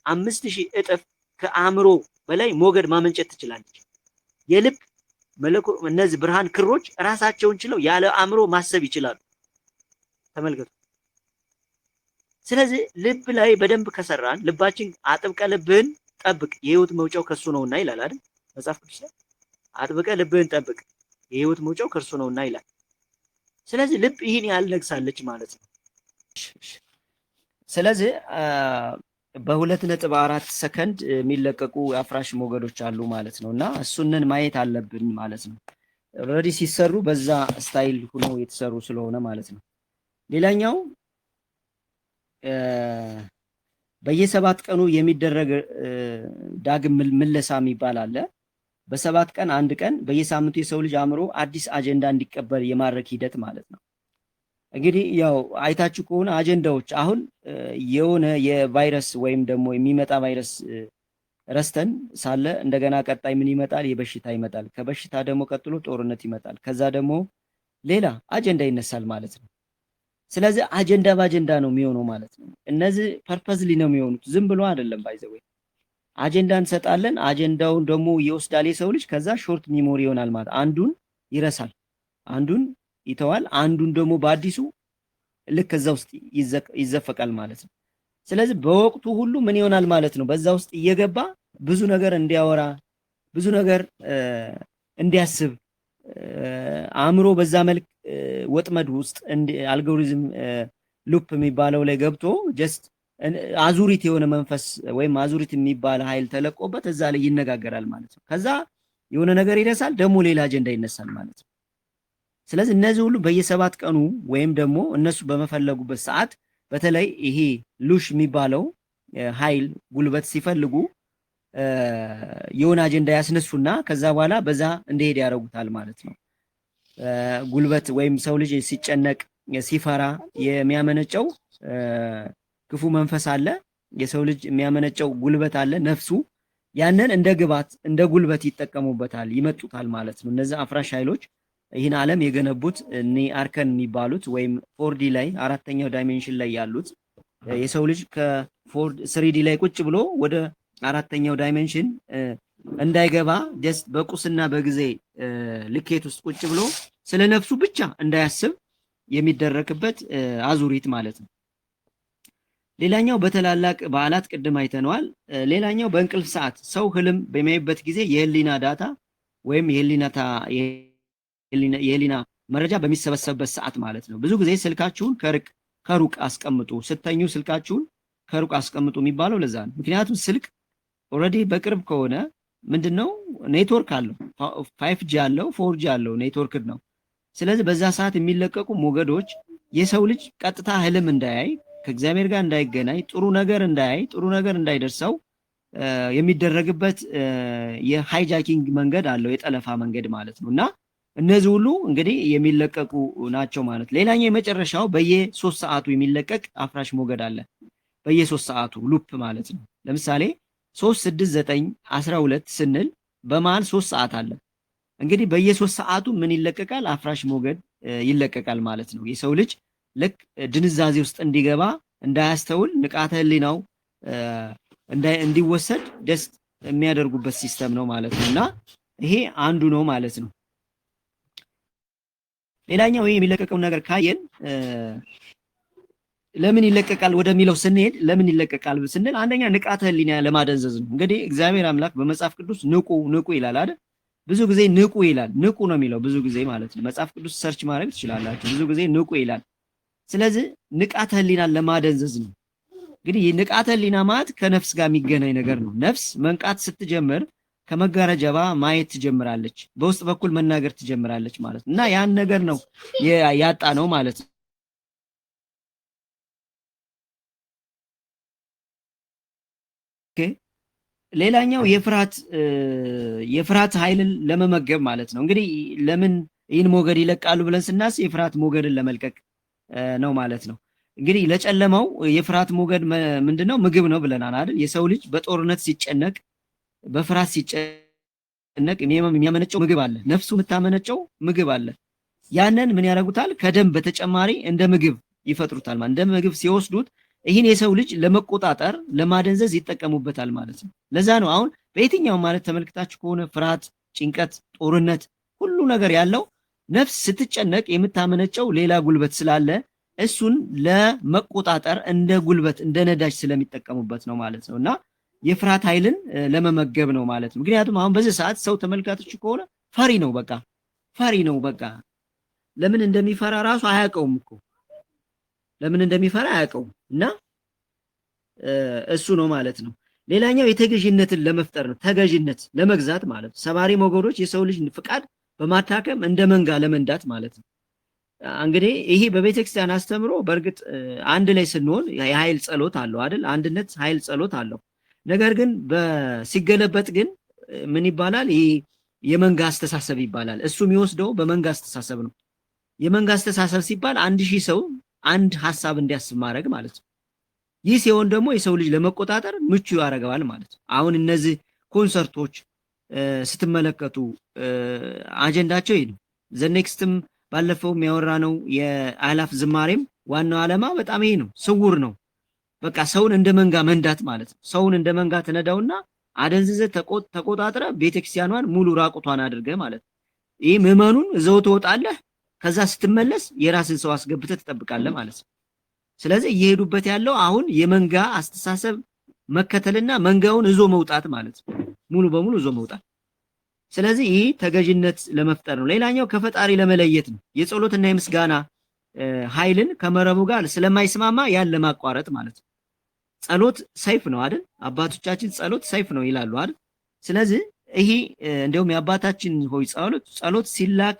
S1: 5000 እጥፍ ከአእምሮ በላይ ሞገድ ማመንጨት ትችላለች። የልብ እነዚህ ብርሃን ክሮች ራሳቸውን ችለው ያለ አእምሮ ማሰብ ይችላሉ። ተመልከቱ። ስለዚህ ልብ ላይ በደንብ ከሰራን ልባችን አጥብቀ ልብህን ጠብቅ የህይወት መውጫው ከሱ ነውና ይላል አይደል መጽሐፍ ቅዱስ ላይ። አጥብቀ ልብህን ጠብቅ የህይወት መውጫው ከሱ ነውና ይላል። ስለዚህ ልብ ይህን ያህል ነግሳለች ማለት ነው። ስለዚህ በ2.4 ሰከንድ የሚለቀቁ አፍራሽ ሞገዶች አሉ ማለት ነው እና እሱንን ማየት አለብን ማለት ነው። ኦልሬዲ ሲሰሩ በዛ ስታይል ሆኖ የተሰሩ ስለሆነ ማለት ነው። ሌላኛው በየ7 ቀኑ የሚደረግ ዳግም ምለሳ የሚባል አለ። በ7 ቀን አንድ ቀን በየሳምንቱ የሰው ልጅ አእምሮ አዲስ አጀንዳ እንዲቀበል የማድረግ ሂደት ማለት ነው። እንግዲህ ያው አይታችሁ ከሆነ አጀንዳዎች አሁን የሆነ የቫይረስ ወይም ደግሞ የሚመጣ ቫይረስ ረስተን ሳለ እንደገና ቀጣይ ምን ይመጣል? የበሽታ ይመጣል። ከበሽታ ደግሞ ቀጥሎ ጦርነት ይመጣል። ከዛ ደግሞ ሌላ አጀንዳ ይነሳል ማለት ነው። ስለዚህ አጀንዳ በአጀንዳ ነው የሚሆነው ማለት ነው። እነዚህ ፐርፐዝሊ ነው የሚሆኑት፣ ዝም ብሎ አይደለም። ባይዘው አጀንዳ እንሰጣለን፣ አጀንዳውን ደግሞ ይወስዳል የሰው ልጅ። ከዛ ሾርት ሚሞሪ ይሆናል ማለት አንዱን ይረሳል፣ አንዱን ይተዋል፣ አንዱን ደግሞ በአዲሱ ልክ እዛ ውስጥ ይዘፈቃል ማለት ነው። ስለዚህ በወቅቱ ሁሉ ምን ይሆናል ማለት ነው? በዛ ውስጥ እየገባ ብዙ ነገር እንዲያወራ፣ ብዙ ነገር እንዲያስብ አእምሮ በዛ መልክ ወጥመድ ውስጥ አልጎሪዝም ሉፕ የሚባለው ላይ ገብቶ ጀስት አዙሪት የሆነ መንፈስ ወይም አዙሪት የሚባል ኃይል ተለቆበት እዛ ላይ ይነጋገራል ማለት ነው። ከዛ የሆነ ነገር ይረሳል፣ ደግሞ ሌላ አጀንዳ ይነሳል ማለት ነው። ስለዚህ እነዚህ ሁሉ በየ7 ቀኑ ወይም ደግሞ እነሱ በመፈለጉበት ሰዓት በተለይ ይሄ ሉሽ የሚባለው ኃይል ጉልበት ሲፈልጉ የሆነ አጀንዳ ያስነሱና ከዛ በኋላ በዛ እንደሄድ ያደርጉታል ማለት ነው። ጉልበት ወይም ሰው ልጅ ሲጨነቅ ሲፈራ የሚያመነጨው ክፉ መንፈስ አለ። የሰው ልጅ የሚያመነጨው ጉልበት አለ፣ ነፍሱ። ያንን እንደ ግባት እንደ ጉልበት ይጠቀሙበታል፣ ይመጡታል ማለት ነው። እነዚህ አፍራሽ ኃይሎች ይህን ዓለም የገነቡት እኒ አርከን የሚባሉት ወይም 4D ላይ 4ኛው ዳይሜንሽን ላይ ያሉት የሰው ልጅ ከ3D ላይ ቁጭ ብሎ ወደ 4ኛው ዳይሜንሽን እንዳይገባ ጀስት በቁስና በጊዜ ልኬት ውስጥ ቁጭ ብሎ ስለ ነፍሱ ብቻ እንዳያስብ የሚደረግበት አዙሪት ማለት ነው። ሌላኛው በተላላቅ በዓላት ቅድም አይተነዋል። ሌላኛው በእንቅልፍ ሰዓት ሰው ህልም በሚያይበት ጊዜ የህሊና ዳታ ወይም የህሊና መረጃ በሚሰበሰብበት ሰዓት ማለት ነው። ብዙ ጊዜ ስልካችሁን ከሩቅ አስቀምጡ፣ ስተኙ ስልካችሁን ከሩቅ አስቀምጡ የሚባለው ለዛ ነው። ምክንያቱም ስልክ ኦልሬዲ በቅርብ ከሆነ ምንድነው ኔትወርክ አለው፣ 5G አለው፣ 4G አለው፣ ኔትወርክ ነው። ስለዚህ በዛ ሰዓት የሚለቀቁ ሞገዶች የሰው ልጅ ቀጥታ ህልም እንዳያይ፣ ከእግዚአብሔር ጋር እንዳይገናኝ፣ ጥሩ ነገር እንዳያይ፣ ጥሩ ነገር እንዳይደርሰው የሚደረግበት የሃይጃኪንግ መንገድ አለው፣ የጠለፋ መንገድ ማለት ነው። እና እነዚህ ሁሉ እንግዲህ የሚለቀቁ ናቸው ማለት። ሌላኛው የመጨረሻው በየ3 ሰዓቱ የሚለቀቅ አፍራሽ ሞገድ አለ። በየ3 ሰዓቱ ሉፕ ማለት ነው። ለምሳሌ 3 6 9 12 ስንል በመሃል 3 ሰዓት አለ። እንግዲህ በየ3 ሰዓቱ ምን ይለቀቃል? አፍራሽ ሞገድ ይለቀቃል ማለት ነው። የሰው ልጅ ልክ ድንዛዜ ውስጥ እንዲገባ እንዳያስተውል ንቃተ ህሊናው እንዲወሰድ ደስ የሚያደርጉበት ሲስተም ነው ማለት ነው። እና ይሄ አንዱ ነው ማለት ነው። ሌላኛው ይሄ የሚለቀቀውን ነገር ካየን ለምን ይለቀቃል ወደሚለው ስንሄድ ለምን ይለቀቃል ስንል አንደኛ ንቃተ ህሊና ለማደንዘዝ ነው። እንግዲህ እግዚአብሔር አምላክ በመጽሐፍ ቅዱስ ንቁ ይላል አይደል? ብዙ ጊዜ ንቁ ይላል። ንቁ ነው የሚለው ብዙ ጊዜ ማለት ነው። መጽሐፍ ቅዱስ ሰርች ማድረግ ትችላላችሁ። ብዙ ጊዜ ንቁ ይላል። ስለዚህ ንቃተ ህሊናን ለማደንዘዝ ነው። እንግዲህ ንቃተ ህሊና ማለት ከነፍስ ጋር የሚገናኝ ነገር ነው። ነፍስ መንቃት ስትጀምር ከመጋረጃ ማየት ትጀምራለች፣ በውስጥ በኩል መናገር ትጀምራለች ማለት ነው። እና ያን ነገር ነው ያጣ ነው ማለት ነው። ሌላኛው የፍርሃት ኃይልን ለመመገብ ማለት ነው። እንግዲህ ለምን ይህን ሞገድ ይለቃሉ ብለን ስናስብ የፍርሃት ሞገድን ለመልቀቅ ነው ማለት ነው። እንግዲህ ለጨለማው የፍርሃት ሞገድ ምንድነው? ምግብ ነው ብለናል አይደል? የሰው ልጅ በጦርነት ሲጨነቅ፣ በፍርሃት ሲጨነቅ የሚያመነጨው ምግብ አለ። ነፍሱ የምታመነጨው ምግብ አለ። ያንን ምን ያደርጉታል? ከደም በተጨማሪ እንደ ምግብ ይፈጥሩታል ማለት እንደ ምግብ ሲወስዱት ይህን የሰው ልጅ ለመቆጣጠር ለማደንዘዝ ይጠቀሙበታል ማለት ነው። ለዛ ነው አሁን በየትኛው ማለት ተመልክታችሁ ከሆነ ፍርሃት፣ ጭንቀት፣ ጦርነት ሁሉ ነገር ያለው ነፍስ ስትጨነቅ የምታመነጨው ሌላ ጉልበት ስላለ እሱን ለመቆጣጠር እንደ ጉልበት እንደ ነዳጅ ስለሚጠቀሙበት ነው ማለት ነው። እና የፍርሃት ኃይልን ለመመገብ ነው ማለት ነው። ምክንያቱም አሁን በዚህ ሰዓት ሰው ተመልካቶች ከሆነ ፈሪ ነው፣ በቃ ፈሪ ነው። በቃ ለምን እንደሚፈራ ራሱ አያውቀውም እኮ ለምን እንደሚፈራ አያውቀውም። እና እሱ ነው ማለት ነው። ሌላኛው የተገዥነትን ለመፍጠር ነው። ተገዥነት ለመግዛት ማለት ነው። ሰባሪ ሞገዶች የሰው ልጅ ፍቃድ በማታከም እንደ መንጋ ለመንዳት ማለት ነው። እንግዲህ ይሄ በቤተክርስቲያን አስተምሮ በእርግጥ አንድ ላይ ስንሆን የኃይል ጸሎት አለው አይደል? አንድነት ኃይል ጸሎት አለው። ነገር ግን ሲገለበጥ ግን ምን ይባላል? ይሄ የመንጋ አስተሳሰብ ይባላል። እሱ የሚወስደው በመንጋ አስተሳሰብ ነው። የመንጋ አስተሳሰብ ሲባል 1000 ሰው አንድ ሐሳብ እንዲያስብ ማድረግ ማለት ነው። ይህ ሲሆን ደግሞ የሰው ልጅ ለመቆጣጠር ምቹ ያደርገዋል ማለት ነው። አሁን እነዚህ ኮንሰርቶች ስትመለከቱ አጀንዳቸው ይሄ ነው። ዘኔክስትም ባለፈው የሚያወራ ነው የአእላፍ ዝማሬም ዋናው ዓላማ በጣም ይሄ ነው። ስውር ነው። በቃ ሰውን እንደ መንጋ መንዳት ማለት ነው። ሰውን እንደ መንጋ ትነዳውና አደንዝዘ ተቆጣጥረ ቤተክርስቲያኗን ሙሉ ራቁቷን አድርገ ማለት ነው። ይህ ምዕመኑን እዘው ትወጣለህ። ከዛ ስትመለስ የራስን ሰው አስገብተህ ትጠብቃለህ ማለት ነው። ስለዚህ እየሄዱበት ያለው አሁን የመንጋ አስተሳሰብ መከተልና መንጋውን እዞ መውጣት ማለት ነው። ሙሉ በሙሉ እዞ መውጣት። ስለዚህ ይህ ተገዥነት ለመፍጠር ነው። ሌላኛው ከፈጣሪ ለመለየት ነው። የጸሎትና የምስጋና ኃይልን ከመረቡ ጋር ስለማይስማማ ያን ለማቋረጥ ማለት ነው። ጸሎት ሰይፍ ነው አይደል? አባቶቻችን ጸሎት ሰይፍ ነው ይላሉ አይደል? ስለዚህ ይሄ እንደውም የአባታችን ሆይ ጸሎት ሲላክ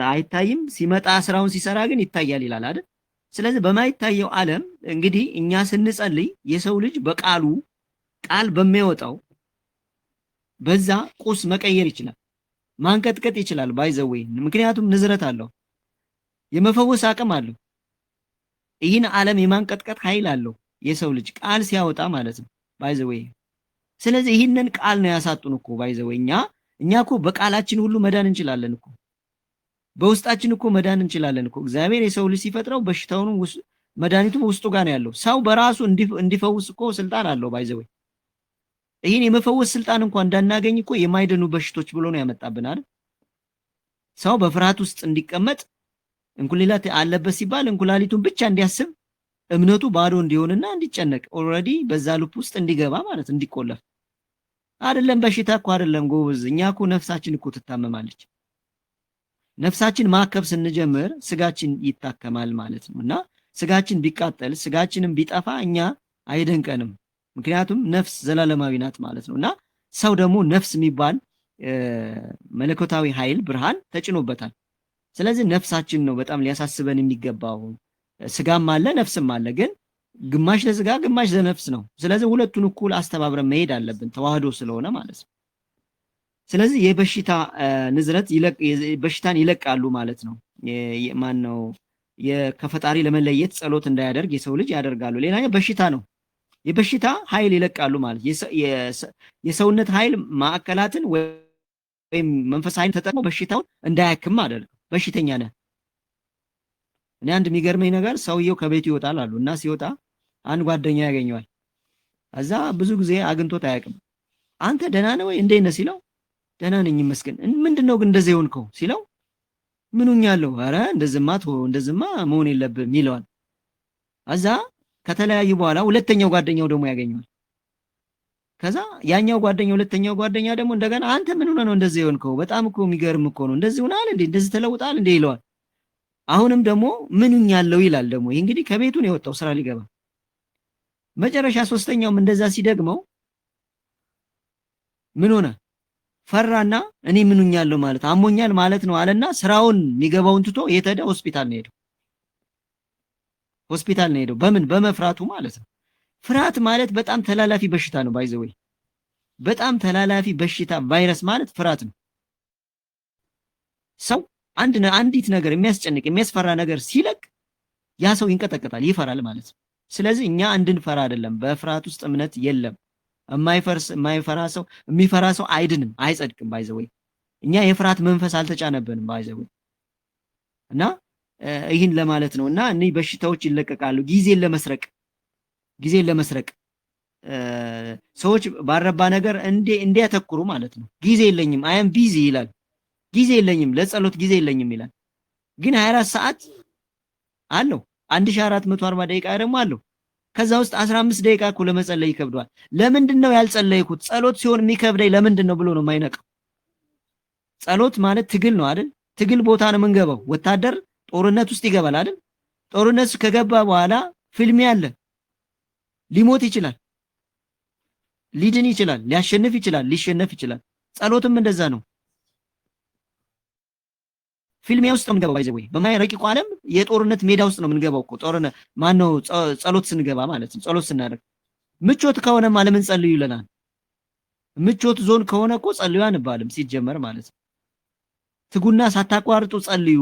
S1: አይታይም፣ ሲመጣ ስራውን ሲሰራ ግን ይታያል ይላል አይደል? ስለዚህ በማይታየው ዓለም እንግዲህ እኛ ስንጸልይ የሰው ልጅ በቃሉ ቃል በሚያወጣው በዛ ቁስ መቀየር ይችላል፣ ማንቀጥቀጥ ይችላል። ባይዘዌ ምክንያቱም ንዝረት አለው፣ የመፈወስ አቅም አለው። ይህን ዓለም የማንቀጥቀጥ ኃይል አለው የሰው ልጅ ቃል ሲያወጣ ማለት ነው። ባይዘዌ ስለዚህ ይህንን ቃል ነው ያሳጡን እኮ ባይዘዌ እኛ እኮ በቃላችን ሁሉ መዳን እንችላለን እኮ በውስጣችን እኮ መዳን እንችላለን እኮ። እግዚአብሔር የሰው ልጅ ሲፈጥረው በሽታውንም መድኃኒቱም ውስጡ ጋር ነው ያለው። ሰው በራሱ እንዲፈውስ እኮ ስልጣን አለው ባይዘዌ። ይህን የመፈወስ ስልጣን እንኳን እንዳናገኝ እኮ የማይድኑ በሽቶች ብሎ ነው ያመጣብን አይደል? ሰው በፍርሃት ውስጥ እንዲቀመጥ እንኩላሊት አለበት ሲባል እንኩላሊቱን ብቻ እንዲያስብ እምነቱ ባዶ እንዲሆንና እንዲጨነቅ ኦልሬዲ በዛ ሉፕ ውስጥ እንዲገባ ማለት እንዲቆለፍ አይደለም። በሽታ እኮ አይደለም ጎበዝ፣ እኛ እኮ ነፍሳችን እኮ ትታመማለች። ነፍሳችን ማከብ ስንጀምር ስጋችን ይታከማል ማለት ነው። እና ስጋችን ቢቃጠል ስጋችንም ቢጠፋ እኛ አይደንቀንም፣ ምክንያቱም ነፍስ ዘላለማዊ ናት ማለት ነው። እና ሰው ደግሞ ነፍስ የሚባል መለኮታዊ ኃይል ብርሃን ተጭኖበታል። ስለዚህ ነፍሳችን ነው በጣም ሊያሳስበን የሚገባው። ስጋም አለ ነፍስም አለ፣ ግን ግማሽ ለስጋ ግማሽ ለነፍስ ነው። ስለዚህ ሁለቱን እኩል አስተባብረን መሄድ አለብን፣ ተዋህዶ ስለሆነ ማለት ነው። ስለዚህ የበሽታ ንዝረት በሽታን ይለቃሉ ማለት ነው። ማን ነው ከፈጣሪ ለመለየት ጸሎት እንዳያደርግ የሰው ልጅ ያደርጋሉ። ሌላኛው በሽታ ነው። የበሽታ ኃይል ይለቃሉ ማለት የሰውነት ኃይል ማዕከላትን ወይም መንፈስ ኃይል ተጠቅሞ በሽታውን እንዳያክም አደረገ። በሽተኛ ነህ። እኔ አንድ የሚገርመኝ ነገር ሰውየው ከቤቱ ይወጣል አሉ እና ሲወጣ አንድ ጓደኛ ያገኘዋል። እዛ ብዙ ጊዜ አግኝቶት አያውቅም። አንተ ደህና ነህ ወይ እንዴት ነህ ሲለው ደህና ነኝ ይመስገን። ምንድነው ግን እንደዚህ የሆንከው ሲለው ምኑኛለሁ? ኧረ እንደዚህማ መሆን የለብህም ይለዋል። እዛ ከተለያዩ በኋላ ሁለተኛው ጓደኛው ደግሞ ያገኘዋል። ከዛ ያኛው ሁለተኛው ጓደኛ ደግሞ እንደገና አንተ ምን ሆነህ ነው እንደዚህ የሆንከው? በጣም እኮ የሚገርም እኮ ነው። እንደዚህ ሆነሃል እንዴ? እንደዚህ ተለውጣል እንዴ? ይለዋል። አሁንም ደግሞ ምኑኛለሁ ይላል። ደግሞ ይሄ እንግዲህ ከቤቱ ነው የወጣው ስራ ሊገባ። መጨረሻ ሶስተኛውም እንደዛ ሲደግመው ምን ሆነ? ፈራና እኔ ምኑኛለሁ ማለት አሞኛል ማለት ነው አለና ስራውን የሚገባውን ትቶ የተደ ሆስፒታል ነው ሄደው። ሆስፒታል ነው ሄደው። በምን? በመፍራቱ ማለት ነው። ፍርሃት ማለት በጣም ተላላፊ በሽታ ነው። ባይዘወይ በጣም ተላላፊ በሽታ ቫይረስ ማለት ፍርሃት ነው። ሰው አንዲት ነገር የሚያስጨንቅ የሚያስፈራ ነገር ሲለቅ ያ ሰው ይንቀጠቀጣል፣ ይፈራል ማለት ነው። ስለዚህ እኛ እንድንፈራ አይደለም። በፍርሃት ውስጥ እምነት የለም። የሚፈራ ሰው አይድንም፣ አይጸድቅም። ባይዘወይ እኛ የፍርሃት መንፈስ አልተጫነበንም ባይዘወይ እና ይህን ለማለት ነው። እና እነዚህ በሽታዎች ይለቀቃሉ ጊዜን ለመስረቅ ሰዎች ባረባ ነገር እንዲያተኩሩ ማለት ነው። ጊዜ የለኝም አም ቢዚ ይላል። ጊዜ የለኝም ለጸሎት ጊዜ የለኝም ይላል። ግን 24 ሰዓት አለው፣ 1440 ደቂቃ ደግሞ አለው። ከዛ ውስጥ 15 ደቂቃ እኮ ለመጸለይ ይከብደዋል። ለምንድን ነው ያልጸለይኩት? ጸሎት ሲሆን የሚከብደኝ ለምንድን ነው ብሎ ነው የማይነቃው። ጸሎት ማለት ትግል ነው አይደል? ትግል ቦታ ነው የምንገባው። ወታደር ጦርነት ውስጥ ይገባል አይደል? ጦርነት ከገባ በኋላ ፍልሚያ አለ። ሊሞት ይችላል፣ ሊድን ይችላል፣ ሊያሸንፍ ይችላል፣ ሊሸነፍ ይችላል። ጸሎትም እንደዛ ነው። ፊልሚያ ውስጥ ነው የምንገባው። ባይዘው በማይረቂቁ ዓለም የጦርነት ሜዳ ውስጥ ነው የምንገባው እኮ ጦርነት ማነው ጸሎት ስንገባ ማለት ነው። ጸሎት ስናደርግ ምቾት ከሆነማ ለምን ጸልዩ ይለናል። ምቾት ዞን ከሆነ እኮ ጸልዩ አንባልም ሲጀመር ማለት ነው። ትጉና ሳታቋርጡ ጸልዩ፣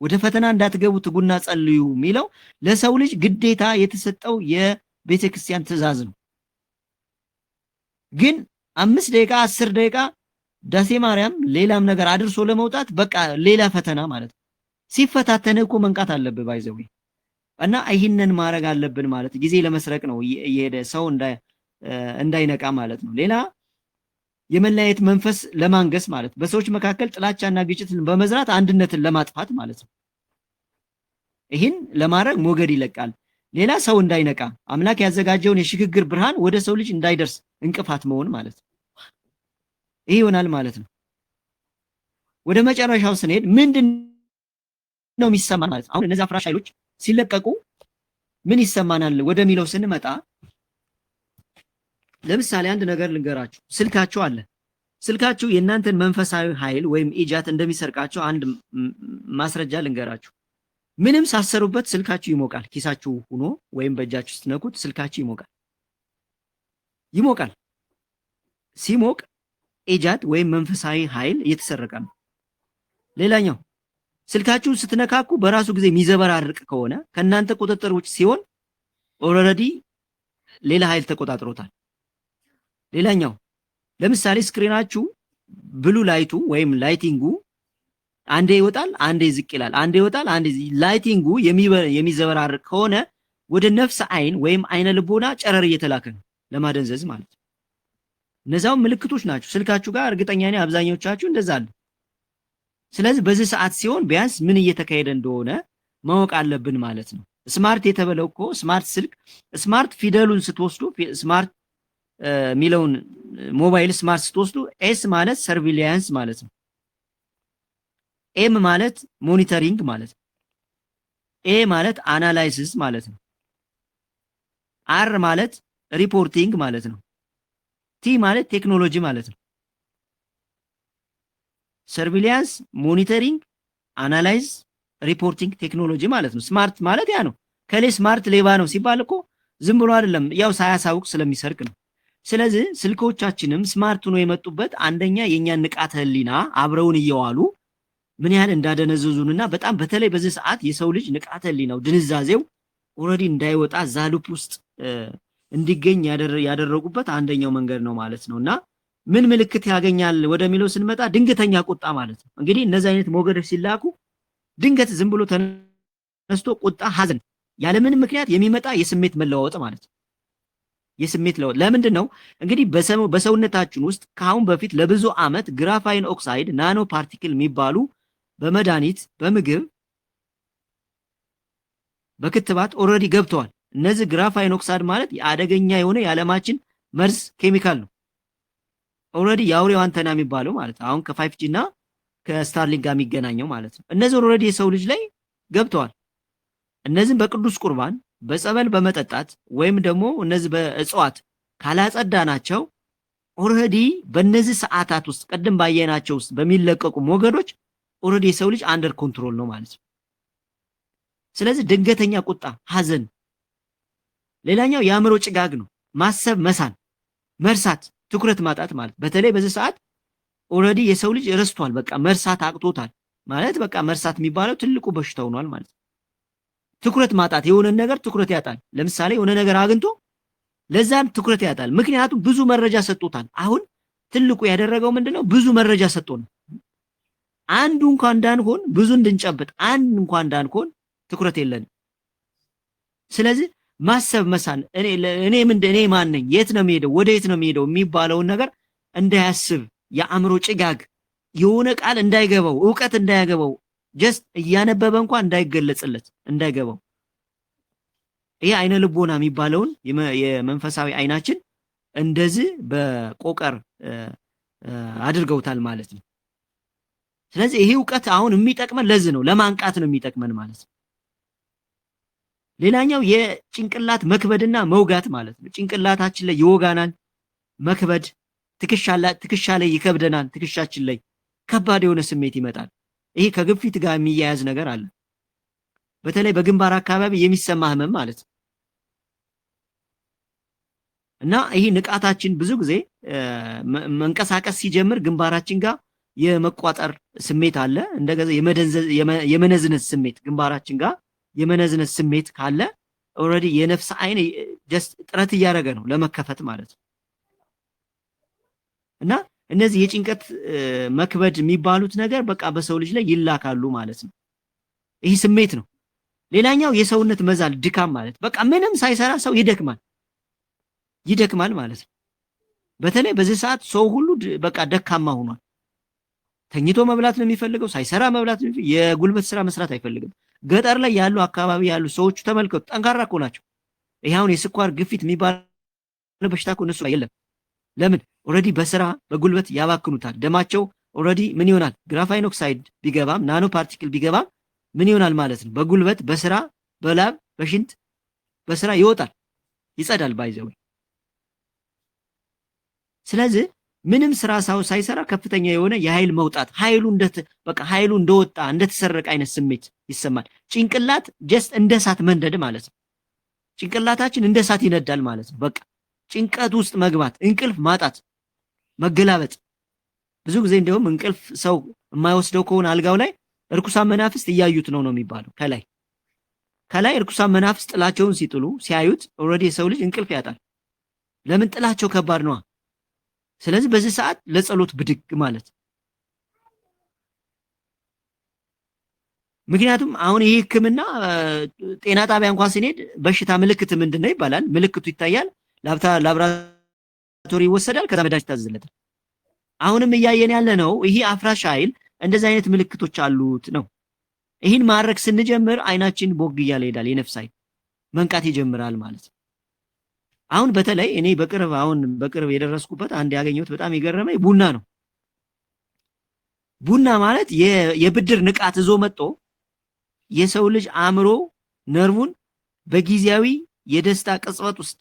S1: ወደ ፈተና እንዳትገቡ ትጉና ጸልዩ የሚለው ለሰው ልጅ ግዴታ የተሰጠው የቤተ ክርስቲያን ትእዛዝ ነው። ግን 5 ደቂቃ 10 ደቂቃ ዳሴ ማርያም ሌላም ነገር አድርሶ ለመውጣት በቃ ሌላ ፈተና ማለት ነው። ሲፈታተን እኮ መንቃት አለብህ ባይዘው እና ይህንን ማድረግ አለብን ማለት ጊዜ ለመስረቅ ነው እየሄደ ሰው እንዳይነቃ ማለት ነው። ሌላ የመለያየት መንፈስ ለማንገስ ማለት በሰዎች መካከል ጥላቻና ግጭትን በመዝራት አንድነትን ለማጥፋት ማለት ነው። ይህን ለማድረግ ሞገድ ይለቃል። ሌላ ሰው እንዳይነቃ አምላክ ያዘጋጀውን የሽግግር ብርሃን ወደ ሰው ልጅ እንዳይደርስ እንቅፋት መሆን ማለት ነው። ይህ ይሆናል ማለት ነው። ወደ መጨረሻው ስንሄድ ምንድን ነው የሚሰማን ማለት ነው። አሁን እነዚህ አፍራሽ ኃይሎች ሲለቀቁ ምን ይሰማናል ወደሚለው ስንመጣ ለምሳሌ አንድ ነገር ልንገራችሁ። ስልካችሁ አለ። ስልካችሁ የእናንተን መንፈሳዊ ኃይል ወይም ኢጃት እንደሚሰርቃችሁ አንድ ማስረጃ ልንገራችሁ። ምንም ሳሰሩበት ስልካችሁ ይሞቃል። ኪሳችሁ ሆኖ ወይም በእጃችሁ ስትነኩት ስልካችሁ ይሞቃል። ሲሞቅ ኢጃት ወይም መንፈሳዊ ኃይል እየተሰረቀ ነው። ሌላኛው ስልካችሁን ስትነካኩ በራሱ ጊዜ የሚዘበራርቅ ከሆነ ከእናንተ ቁጥጥር ውጭ ሲሆን ኦልሬዲ ሌላ ኃይል ተቆጣጥሮታል። ሌላኛው ለምሳሌ ስክሪናችሁ ብሉ ላይቱ ወይም ላይቲንጉ አንዴ ይወጣል፣ አንዴ ዝቅ ይላል፣ አንዴ ይወጣል፣ አንዴ ላይቲንጉ የሚዘበራርቅ ከሆነ ወደ ነፍስ አይን ወይም አይነ ልቦና ጨረር እየተላከ ነው ለማደንዘዝ ማለት ነው። እነዛው ምልክቶች ናቸው። ስልካችሁ ጋር እርግጠኛ ነኝ አብዛኞቻችሁ እንደዛ አለ። ስለዚህ በዚህ ሰዓት ሲሆን ቢያንስ ምን እየተካሄደ እንደሆነ ማወቅ አለብን ማለት ነው። ስማርት የተበለው እኮ ስማርት ስልክ ስማርት ፊደሉን ስትወስዱ ስማርት ሚለውን ሞባይል ስማርት ስትወስዱ ኤስ ማለት ሰርቪሊያንስ ማለት ነው። ኤም ማለት ሞኒተሪንግ ማለት ነው። ኤ ማለት አናላይሲስ ማለት ነው። አር ማለት ሪፖርቲንግ ማለት ነው። ቲ ማለት ቴክኖሎጂ ማለት ነው። ሰርቪሊያንስ፣ ሞኒተሪንግ፣ አናላይዝ፣ ሪፖርቲንግ ቴክኖሎጂ ማለት ነው። ስማርት ማለት ያ ነው። ከሌ ስማርት ሌባ ነው ሲባል እኮ ዝም ብሎ አይደለም፣ ያው ሳያሳውቅ ስለሚሰርቅ ነው። ስለዚህ ስልኮቻችንም ስማርት ሆኖ የመጡበት አንደኛ የኛን ንቃተ ህሊና አብረውን እየዋሉ ምን ያህል እንዳደነዘዙንና በጣም በተለይ በዚህ ሰዓት የሰው ልጅ ንቃተ ህሊናው ድንዛዜው ኦልሬዲ እንዳይወጣ ዛሉፕ ውስጥ እንዲገኝ ያደረጉበት አንደኛው መንገድ ነው ማለት ነውና ምን ምልክት ያገኛል ወደሚለው ስንመጣ ድንገተኛ ቁጣ ማለት ነው። እንግዲህ እነዚህ አይነት ሞገዶች ሲላኩ ድንገት ዝም ብሎ ተነስቶ ቁጣ፣ ሐዘን ያለምንም ምክንያት የሚመጣ የስሜት መለዋወጥ ማለት ነው። የስሜት ለውጥ ለምንድን ነው? እንግዲህ በሰውነታችን ውስጥ ከአሁን በፊት ለብዙ ዓመት ግራፋይን ኦክሳይድ ናኖ ፓርቲክል የሚባሉ በመድኃኒት በምግብ በክትባት ኦልሬዲ ገብተዋል። እነዚህ ግራፋይን ኦክሳይድ ማለት የአደገኛ የሆነ የዓለማችን መርዝ ኬሚካል ነው። ኦልሬዲ የአውሬው አንተና የሚባለው ማለት አሁን ከ5G እና ከስታርሊንክ ጋር የሚገናኘው ማለት ነው። እነዚህ ኦልሬዲ የሰው ልጅ ላይ ገብተዋል። እነዚህም በቅዱስ ቁርባን በጸበል በመጠጣት ወይም ደግሞ እነዚህ በእጽዋት ካላጸዳናቸው ኦልሬዲ በእነዚህ ሰዓታት ውስጥ ቅድም ባየናቸው ውስጥ በሚለቀቁ ሞገዶች ኦልሬዲ የሰው ልጅ አንደር ኮንትሮል ነው ማለት ነው። ስለዚህ ድንገተኛ ቁጣ፣ ሐዘን፣ ሌላኛው የአእምሮ ጭጋግ ነው። ማሰብ፣ መሳን፣ መርሳት፣ ትኩረት ማጣት ማለት በተለይ በዚህ ሰዓት ኦልሬዲ የሰው ልጅ ረስቷል። በቃ መርሳት አቅቶታል። ማለት በቃ መርሳት የሚባለው ትልቁ በሽታ ሆኗል ማለት ነው። ትኩረት ማጣት፣ የሆነ ነገር ትኩረት ያጣል። ለምሳሌ የሆነ ነገር አግኝቶ ለዛም ትኩረት ያጣል። ምክንያቱም ብዙ መረጃ ሰጥቶታል። አሁን ትልቁ ያደረገው ምንድነው? ብዙ መረጃ ሰጥቶን አንዱ እንኳን እንዳንሆን ብዙ እንድንጨብጥ አንድ እንኳን እንዳንሆን ትኩረት የለንም። ስለዚህ ማሰብ መሳን እኔ ማን ነኝ? የት ነው የሚሄደው? ወደ የት ነው የሚሄደው የሚባለውን ነገር እንዳያስብ የአእምሮ ጭጋግ የሆነ ቃል እንዳይገባው ዕውቀት እንዳያገባው ጀስት እያነበበ እንኳን እንዳይገለጽለት እንዳይገባው ይሄ አይነ ልቦና የሚባለውን የመንፈሳዊ አይናችን እንደዚህ በቆቀር አድርገውታል ማለት ነው። ስለዚህ ይሄ ዕውቀት አሁን የሚጠቅመን ለዚህ ነው፣ ለማንቃት ነው የሚጠቅመን ማለት ነው። ሌላኛው የጭንቅላት መክበድና መውጋት ማለት ነው። ጭንቅላታችን ላይ ይወጋናል፣ መክበድ፣ ትከሻ ላይ ይከብደናል፣ ትከሻችን ላይ ከባድ የሆነ ስሜት ይመጣል። ይሄ ከግፊት ጋር የሚያያዝ ነገር አለ። በተለይ በግንባር አካባቢ የሚሰማ ህመም ማለት ነው። እና ይሄ ንቃታችን ብዙ ጊዜ መንቀሳቀስ ሲጀምር ግንባራችን ጋር የመቋጠር ስሜት አለ። እንደገና የመነዝነዝ ስሜት ግንባራችን ጋር የመነዝነዝ ስሜት ካለ ኦልሬዲ የነፍስ አይን ጀስት ጥረት እያደረገ ነው ለመከፈት ማለት ነው። እና እነዚህ የጭንቀት መክበድ የሚባሉት ነገር በቃ በሰው ልጅ ላይ ይላካሉ ማለት ነው። ይህ ስሜት ነው። ሌላኛው የሰውነት መዛል ድካም ማለት በቃ ምንም ሳይሰራ ሰው ይደክማል ማለት ነው። በተለይ በዚህ ሰዓት ሰው ሁሉ በቃ ደካማ ሆኗል። ተኝቶ መብላት ነው የሚፈልገው፣ ሳይሰራ መብላት ነው፣ የጉልበት ስራ መስራት አይፈልግም። ገጠር ላይ ያሉ አካባቢ ያሉ ሰዎች ተመልከቱ፣ ጠንካራ እኮ ናቸው። ይሄውን የስኳር ግፊት የሚባል በሽታ እኮ እነሱ ላይ የለም። ለምን? ኦልሬዲ በስራ በጉልበት ያባክኑታል። ደማቸው ኦልሬዲ ምን ይሆናል? ግራፋይን ኦክሳይድ ቢገባም ናኖ ፓርቲክል ቢገባም ምን ይሆናል ማለት ነው? በጉልበት በስራ በላብ በሽንት በስራ ይወጣል፣ ይጸዳል ባይዘው። ስለዚህ ምንም ስራ ሳይሰራ ከፍተኛ የሆነ የኃይል መውጣት ኃይሉ እንደወጣ እንደተሰረቀ አይነት ስሜት ይሰማል። ጭንቅላት ጀስት እንደ እሳት መንደድ ማለት ነው። ጭንቅላታችን እንደ እሳት ይነዳል ማለት ነው። በቃ ጭንቀት ውስጥ መግባት፣ እንቅልፍ ማጣት፣ መገላበጥ። ብዙ ጊዜ እንደውም እንቅልፍ ሰው የማይወስደው ከሆነ አልጋው ላይ እርኩሳን መናፍስት እያዩት ነው የሚባለው። ከላይ እርኩሳን መናፍስት ጥላቸውን ሲጥሉ ሲያዩት ኦልሬዲ የሰው ልጅ እንቅልፍ ያጣል። ለምን? ጥላቸው ከባድ ነዋ። ስለዚህ በዚህ ሰዓት ለጸሎት ብድግ ማለት። ምክንያቱም አሁን ይህ ሕክምና ጤና ጣቢያ እንኳን ስንሄድ በሽታ ምልክት ምንድነው ይባላል። ምልክቱ ይታያል፣ ላብራቶሪ ይወሰዳል፣ ከዛ መድኃኒት ይታዘዝለታል። አሁንም እያየን ያለ ነው ይሄ አፍራሽ ኃይል እንደዚህ አይነት ምልክቶች አሉት ነው። ይህን ማድረግ ስንጀምር አይናችን ቦግ እያለ ይሄዳል፣ የነፍስ ኃይል መንቃት ይጀምራል ማለት ነው። አሁን በተለይ እኔ በቅርብ የደረስኩበት አንድ ያገኘሁት በጣም የገረመኝ ቡና ነው። ቡና ማለት የብድር ንቃት ይዞ መጥቶ የሰው ልጅ አእምሮ ነርቡን በጊዜያዊ የደስታ ቅጽበት ውስጥ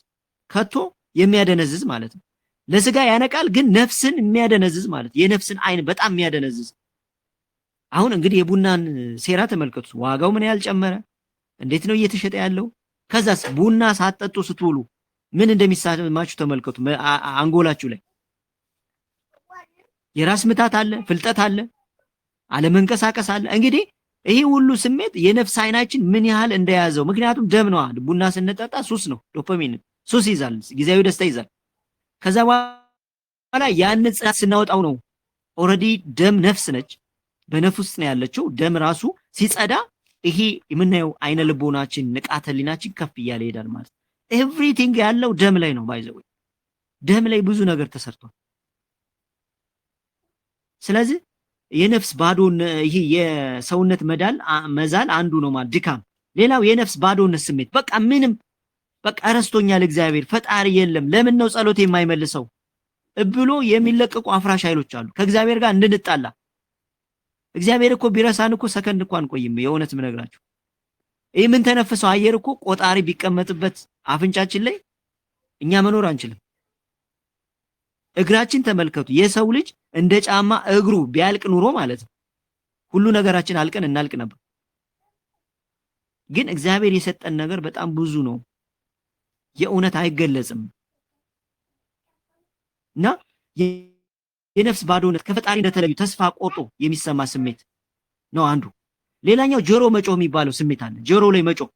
S1: ከቶ የሚያደነዝዝ ማለት ነው። ለስጋ ያነቃል፣ ግን ነፍስን የሚያደነዝዝ ማለት የነፍስን አይን በጣም የሚያደነዝዝ። አሁን እንግዲህ የቡናን ሴራ ተመልከቱ። ዋጋው ምን ያህል ጨመረ? እንዴት ነው እየተሸጠ ያለው? ከዛስ ቡና ሳትጠጡ ስትውሉ ምን እንደሚሰማችሁ ተመልከቱ። አንጎላችሁ ላይ የራስ ምታት አለ፣ ፍልጠት አለ፣ አለመንቀሳቀስ አለ። እንግዲህ ይሄ ሁሉ ስሜት የነፍስ አይናችን ምን ያህል እንደያዘው። ምክንያቱም ደም ነዋ። ቡና ስንጠጣ ሱስ ነው፣ ዶፓሚን ሱስ ይዛል፣ ጊዜያዊ ደስታ ይዛል። ከዛ በኋላ ያን ጽናት ስናወጣው ነው ኦልሬዲ ደም ነፍስ ነች፣ በነፍስ ውስጥ ነው ያለችው። ደም ራሱ ሲጸዳ ይሄ የምናየው አይነ ልቦናችን ንቃተ ህሊናችን ከፍ እያለ ይሄዳል ማለት ነው። ኤቭሪቲንግ ያለው ደም ላይ ነው። ባይዘው ደም ላይ ብዙ ነገር ተሰርቷል። ስለዚህ የነፍስ ባዶን ይሄ የሰውነት መዛል አንዱ ነው ማለት ድካም። ሌላው የነፍስ ባዶነት ስሜት በቃ ምንም በቃ ረስቶኛል እግዚአብሔር ፈጣሪ የለም ለምን ነው ጸሎት የማይመልሰው ብሎ የሚለቀቁ አፍራሽ ኃይሎች አሉ። ከእግዚአብሔር ጋር እንድንጣላ እግዚአብሔር እኮ ቢረሳን እኮ ሰከንድ እንኳን ቆይም። የእውነት ምነግራችሁ ይህ ምን ተነፍሰው አየር እኮ ቆጣሪ ቢቀመጥበት አፍንጫችን ላይ እኛ መኖር አንችልም። እግራችን ተመልከቱ። የሰው ልጅ እንደ ጫማ እግሩ ቢያልቅ ኑሮ ማለት ነው ሁሉ ነገራችን አልቀን እናልቅ ነበር። ግን እግዚአብሔር የሰጠን ነገር በጣም ብዙ ነው፣ የእውነት አይገለጽም። እና የነፍስ ባዶነት ከፈጣሪ እንደተለዩ ተስፋ ቆርጦ የሚሰማ ስሜት ነው አንዱ። ሌላኛው ጆሮ መጮህ የሚባለው ስሜት አለ። ጆሮ ላይ መጮህ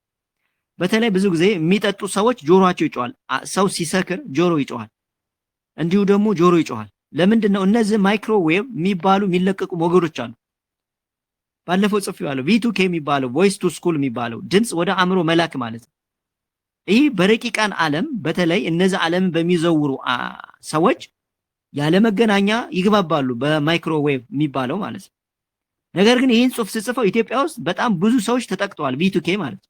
S1: በተለይ ብዙ ጊዜ የሚጠጡ ሰዎች ጆሮአቸው ይጮሃል። ሰው ሲሰክር ጆሮ ይጮሃል፣ እንዲሁ ደግሞ ጆሮ ይጮሃል። ለምንድን ነው? እነዚህ ማይክሮዌቭ የሚባሉ የሚለቀቁ ሞገዶች አሉ። ባለፈው ጽፌዋለሁ። ቪቱኬ የሚባለው ቮይስ ቱ ስኩል የሚባለው ድምፅ ወደ አእምሮ መላክ ማለት ነው። ይህ በረቂቃን ዓለም በተለይ እነዚህ ዓለምን በሚዘውሩ ሰዎች ያለ መገናኛ ይግባባሉ፣ በማይክሮዌቭ የሚባለው ማለት ነው። ነገር ግን ይህን ጽሑፍ ስጽፈው ኢትዮጵያ ውስጥ በጣም ብዙ ሰዎች ተጠቅተዋል። ቪቱኬ ማለት ነው።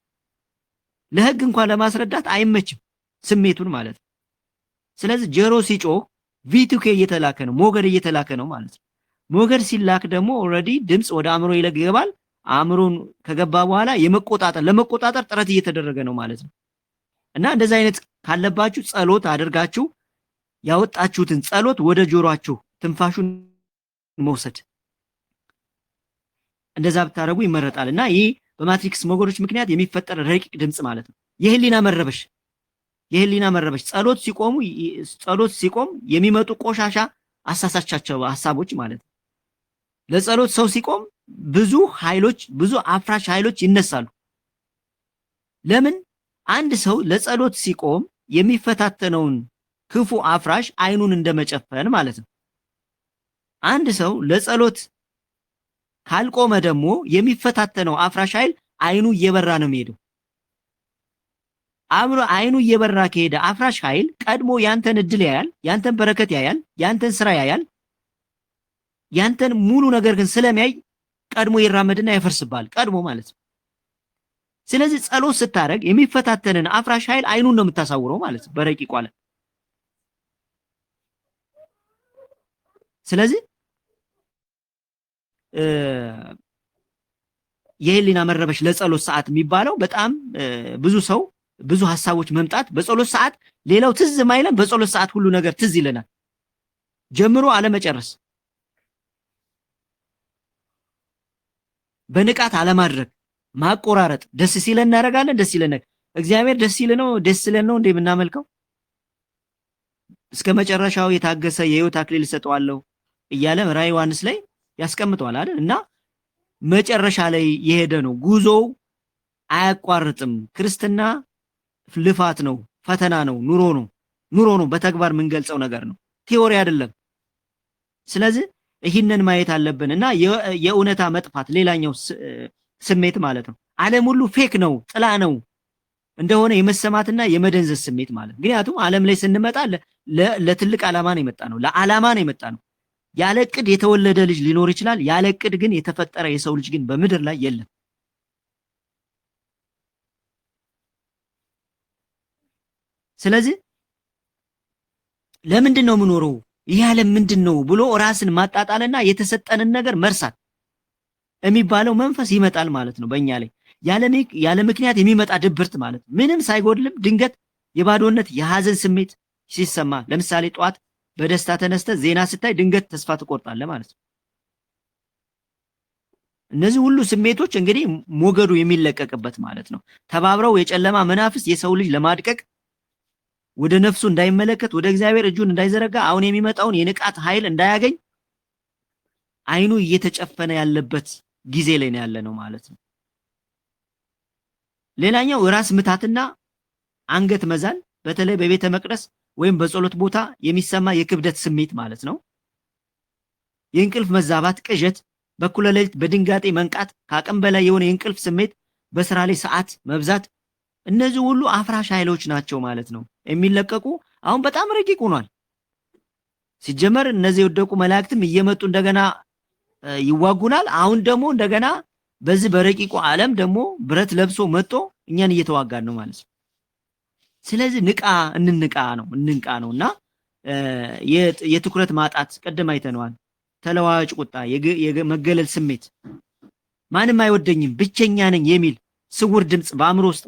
S1: ለህግ እንኳን ለማስረዳት አይመችም ስሜቱን ማለት ነው። ስለዚህ ጆሮ ሲጮህ ቪቱኬ እየተላከ ነው፣ ሞገድ እየተላከ ነው ማለት ነው። ሞገድ ሲላክ ደግሞ ኦልሬዲ ድምፅ ወደ አእምሮ ይገባል። አእምሮን ከገባ በኋላ ለመቆጣጠር ጥረት እየተደረገ ነው ማለት ነው። እና እንደዚህ አይነት ካለባችሁ ጸሎት አድርጋችሁ ያወጣችሁትን ጸሎት ወደ ጆሮአችሁ ትንፋሹን መውሰድ፣ እንደዛ ብታደርጉ ይመረጣል። እና ይህ በማትሪክስ ሞገዶች ምክንያት የሚፈጠር ረቂቅ ድምፅ ማለት ነው። የህሊና መረበሽ ጸሎት ሲቆም የሚመጡ ቆሻሻ አሳሳቻቸው ሐሳቦች ማለት ነው። ለጸሎት ሰው ሲቆም ብዙ አፍራሽ ኃይሎች ይነሳሉ። ለምን? አንድ ሰው ለጸሎት ሲቆም የሚፈታተነውን ክፉ አፍራሽ አይኑን እንደመጨፈን ማለት ነው። አንድ ሰው ለጸሎት ካልቆመ ደግሞ የሚፈታተነው አፍራሽ ኃይል አይኑ እየበራ ነው የሚሄደው። አይኑ እየበራ ከሄደ አፍራሽ ኃይል ቀድሞ ያንተን እድል ያያል፣ ያንተን በረከት ያያል፣ ያንተን ስራ ያያል። ያንተን ሙሉ ነገር ግን ስለሚያይ ቀድሞ ይራመድና ያፈርስባል፣ ቀድሞ ማለት ነው። ስለዚህ ጸሎት ስታደርግ የሚፈታተንን አፍራሽ ኃይል አይኑን ነው የምታሳውረው ማለት ነው በረቂቁ ዓለም። ስለዚህ የህሊና መረበሽ ለጸሎት ሰዓት የሚባለው በጣም ብዙ ሐሳቦች መምጣት በጸሎት ሰዓት፣ ሌላው ትዝ ማይለን በጸሎት ሰዓት ሁሉ ነገር ትዝ ይለናል። ጀምሮ አለመጨረስ፣ በንቃት አለማድረግ፣ ማቆራረጥ። ደስ ሲለን እናደርጋለን፣ ደስ ይለን እግዚአብሔር ደስ ይለን ነው እንደምናመልከው። እስከ መጨረሻው የታገሰ የህይወት አክሊል እሰጠዋለሁ እያለ ራዕይ ዮሐንስ ላይ ያስቀምጠዋል አይደል? እና መጨረሻ ላይ የሄደ ነው። ጉዞው አያቋርጥም። ክርስትና ልፋት ነው፣ ፈተና ነው፣ ኑሮ ነው። በተግባር የምንገልጸው ነገር ነው፣ ቲዎሪ አይደለም። ስለዚህ ይህንን ማየት አለብን። እና የእውነታ መጥፋት ሌላኛው ስሜት ማለት ነው። ዓለም ሁሉ ፌክ ነው፣ ጥላ ነው እንደሆነ የመሰማትና የመደንዘዝ ስሜት ማለት። ምክንያቱም ዓለም ላይ ስንመጣ ለትልቅ ዓላማ ነው የመጣ ነው፣ ለዓላማ ነው የመጣ ነው። ያለ ዕቅድ የተወለደ ልጅ ሊኖር ይችላል። ያለ ዕቅድ ግን የተፈጠረ የሰው ልጅ ግን በምድር ላይ የለም። ስለዚህ ለምንድን ነው የምኖረው? ይህ ዓለም ምንድን ነው ብሎ ራስን ማጣጣልና የተሰጠንን ነገር መርሳት የሚባለው መንፈስ ይመጣል ማለት ነው በእኛ ላይ። ያለ ምክንያት የሚመጣ ድብርት ማለት ነው። ምንም ሳይጎድልም ድንገት የባዶነት የሐዘን ስሜት ሲሰማ፣ ለምሳሌ ጠዋት በደስታ ተነስተ ዜና ስታይ ድንገት ተስፋ ትቆርጣለህ ማለት ነው። እነዚህ ሁሉ ስሜቶች እንግዲህ ሞገዱ የሚለቀቅበት ማለት ነው። ተባብረው የጨለማ መናፍስት የሰው ልጅ ለማድቀቅ ወደ ነፍሱ እንዳይመለከት፣ ወደ እግዚአብሔር እጁን እንዳይዘረጋ፣ አሁን የሚመጣውን የንቃት ኃይል እንዳያገኝ አይኑ እየተጨፈነ ያለበት ጊዜ ላይ ነው ያለነው ማለት ነው። ሌላኛው ራስ ምታትና አንገት መዛል፣ በተለይ በቤተ መቅደስ ወይም በጸሎት ቦታ የሚሰማ የክብደት ስሜት ማለት ነው። የእንቅልፍ መዛባት፣ ቅዠት፣ በኩለ ሌሊት በድንጋጤ መንቃት፣ ከአቅም በላይ የሆነ የእንቅልፍ ስሜት፣ በስራ ላይ ሰዓት መብዛት፣ እነዚህ ሁሉ አፍራሽ ኃይሎች ናቸው ማለት ነው የሚለቀቁ። አሁን በጣም ረቂቅ ሆኗል። ሲጀመር እነዚህ የወደቁ መላእክትም እየመጡ እንደገና ይዋጉናል። አሁን ደግሞ እንደገና በዚህ በረቂቁ ዓለም ደግሞ ብረት ለብሶ መጥቶ እኛን እየተዋጋን ነው ማለት ነው። ስለዚህ እንንቃ ነውና የትኩረት ማጣት ቅድም አይተነዋል። ተለዋዋጭ ቁጣ፣ የመገለል ስሜት፣ ማንም አይወደኝም ብቸኛ ነኝ የሚል ስውር ድምፅ በአእምሮ ውስጥ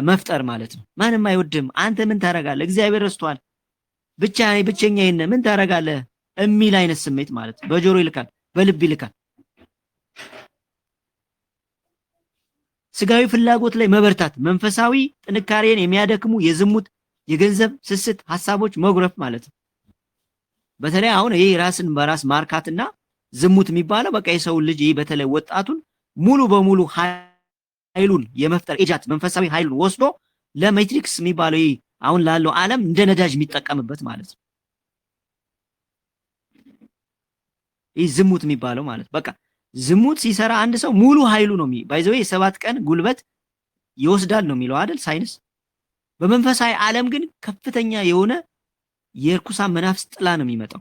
S1: መፍጠር ማለት ነው። ማንም አይወድም፣ አንተ ምን ታረጋለህ? እግዚአብሔር ረስቷል፣ ብቸኛ ነኝ ምን ታረጋለህ የሚል አይነት ስሜት ማለት ነው። በጆሮ ይልካል፣ በልብ ይልካል። ስጋዊ ፍላጎት ላይ መበርታት፣ መንፈሳዊ ጥንካሬን የሚያደክሙ የዝሙት፣ የገንዘብ ስስት ሐሳቦች መጉረፍ ማለት ነው። በተለይ አሁን ይሄ ራስን በራስ ማርካትና ዝሙት የሚባለው በቃ የሰው ልጅ በተለይ ወጣቱን ሙሉ በሙሉ ኃይሉን የመፍጠር ኤጃት መንፈሳዊ ኃይሉን ወስዶ ለሜትሪክስ የሚባለው አሁን ላለው ዓለም እንደ ነዳጅ የሚጠቀምበት ማለት ነው። ይህ ዝሙት የሚባለው ማለት በቃ ዝሙት ሲሰራ አንድ ሰው ሙሉ ኃይሉ ነው ባይዘው የ7 ቀን ጉልበት ይወስዳል ነው የሚለው አይደል ሳይንስ። በመንፈሳዊ ዓለም ግን ከፍተኛ የሆነ የርኩሳን መናፍስት ጥላ ነው የሚመጣው።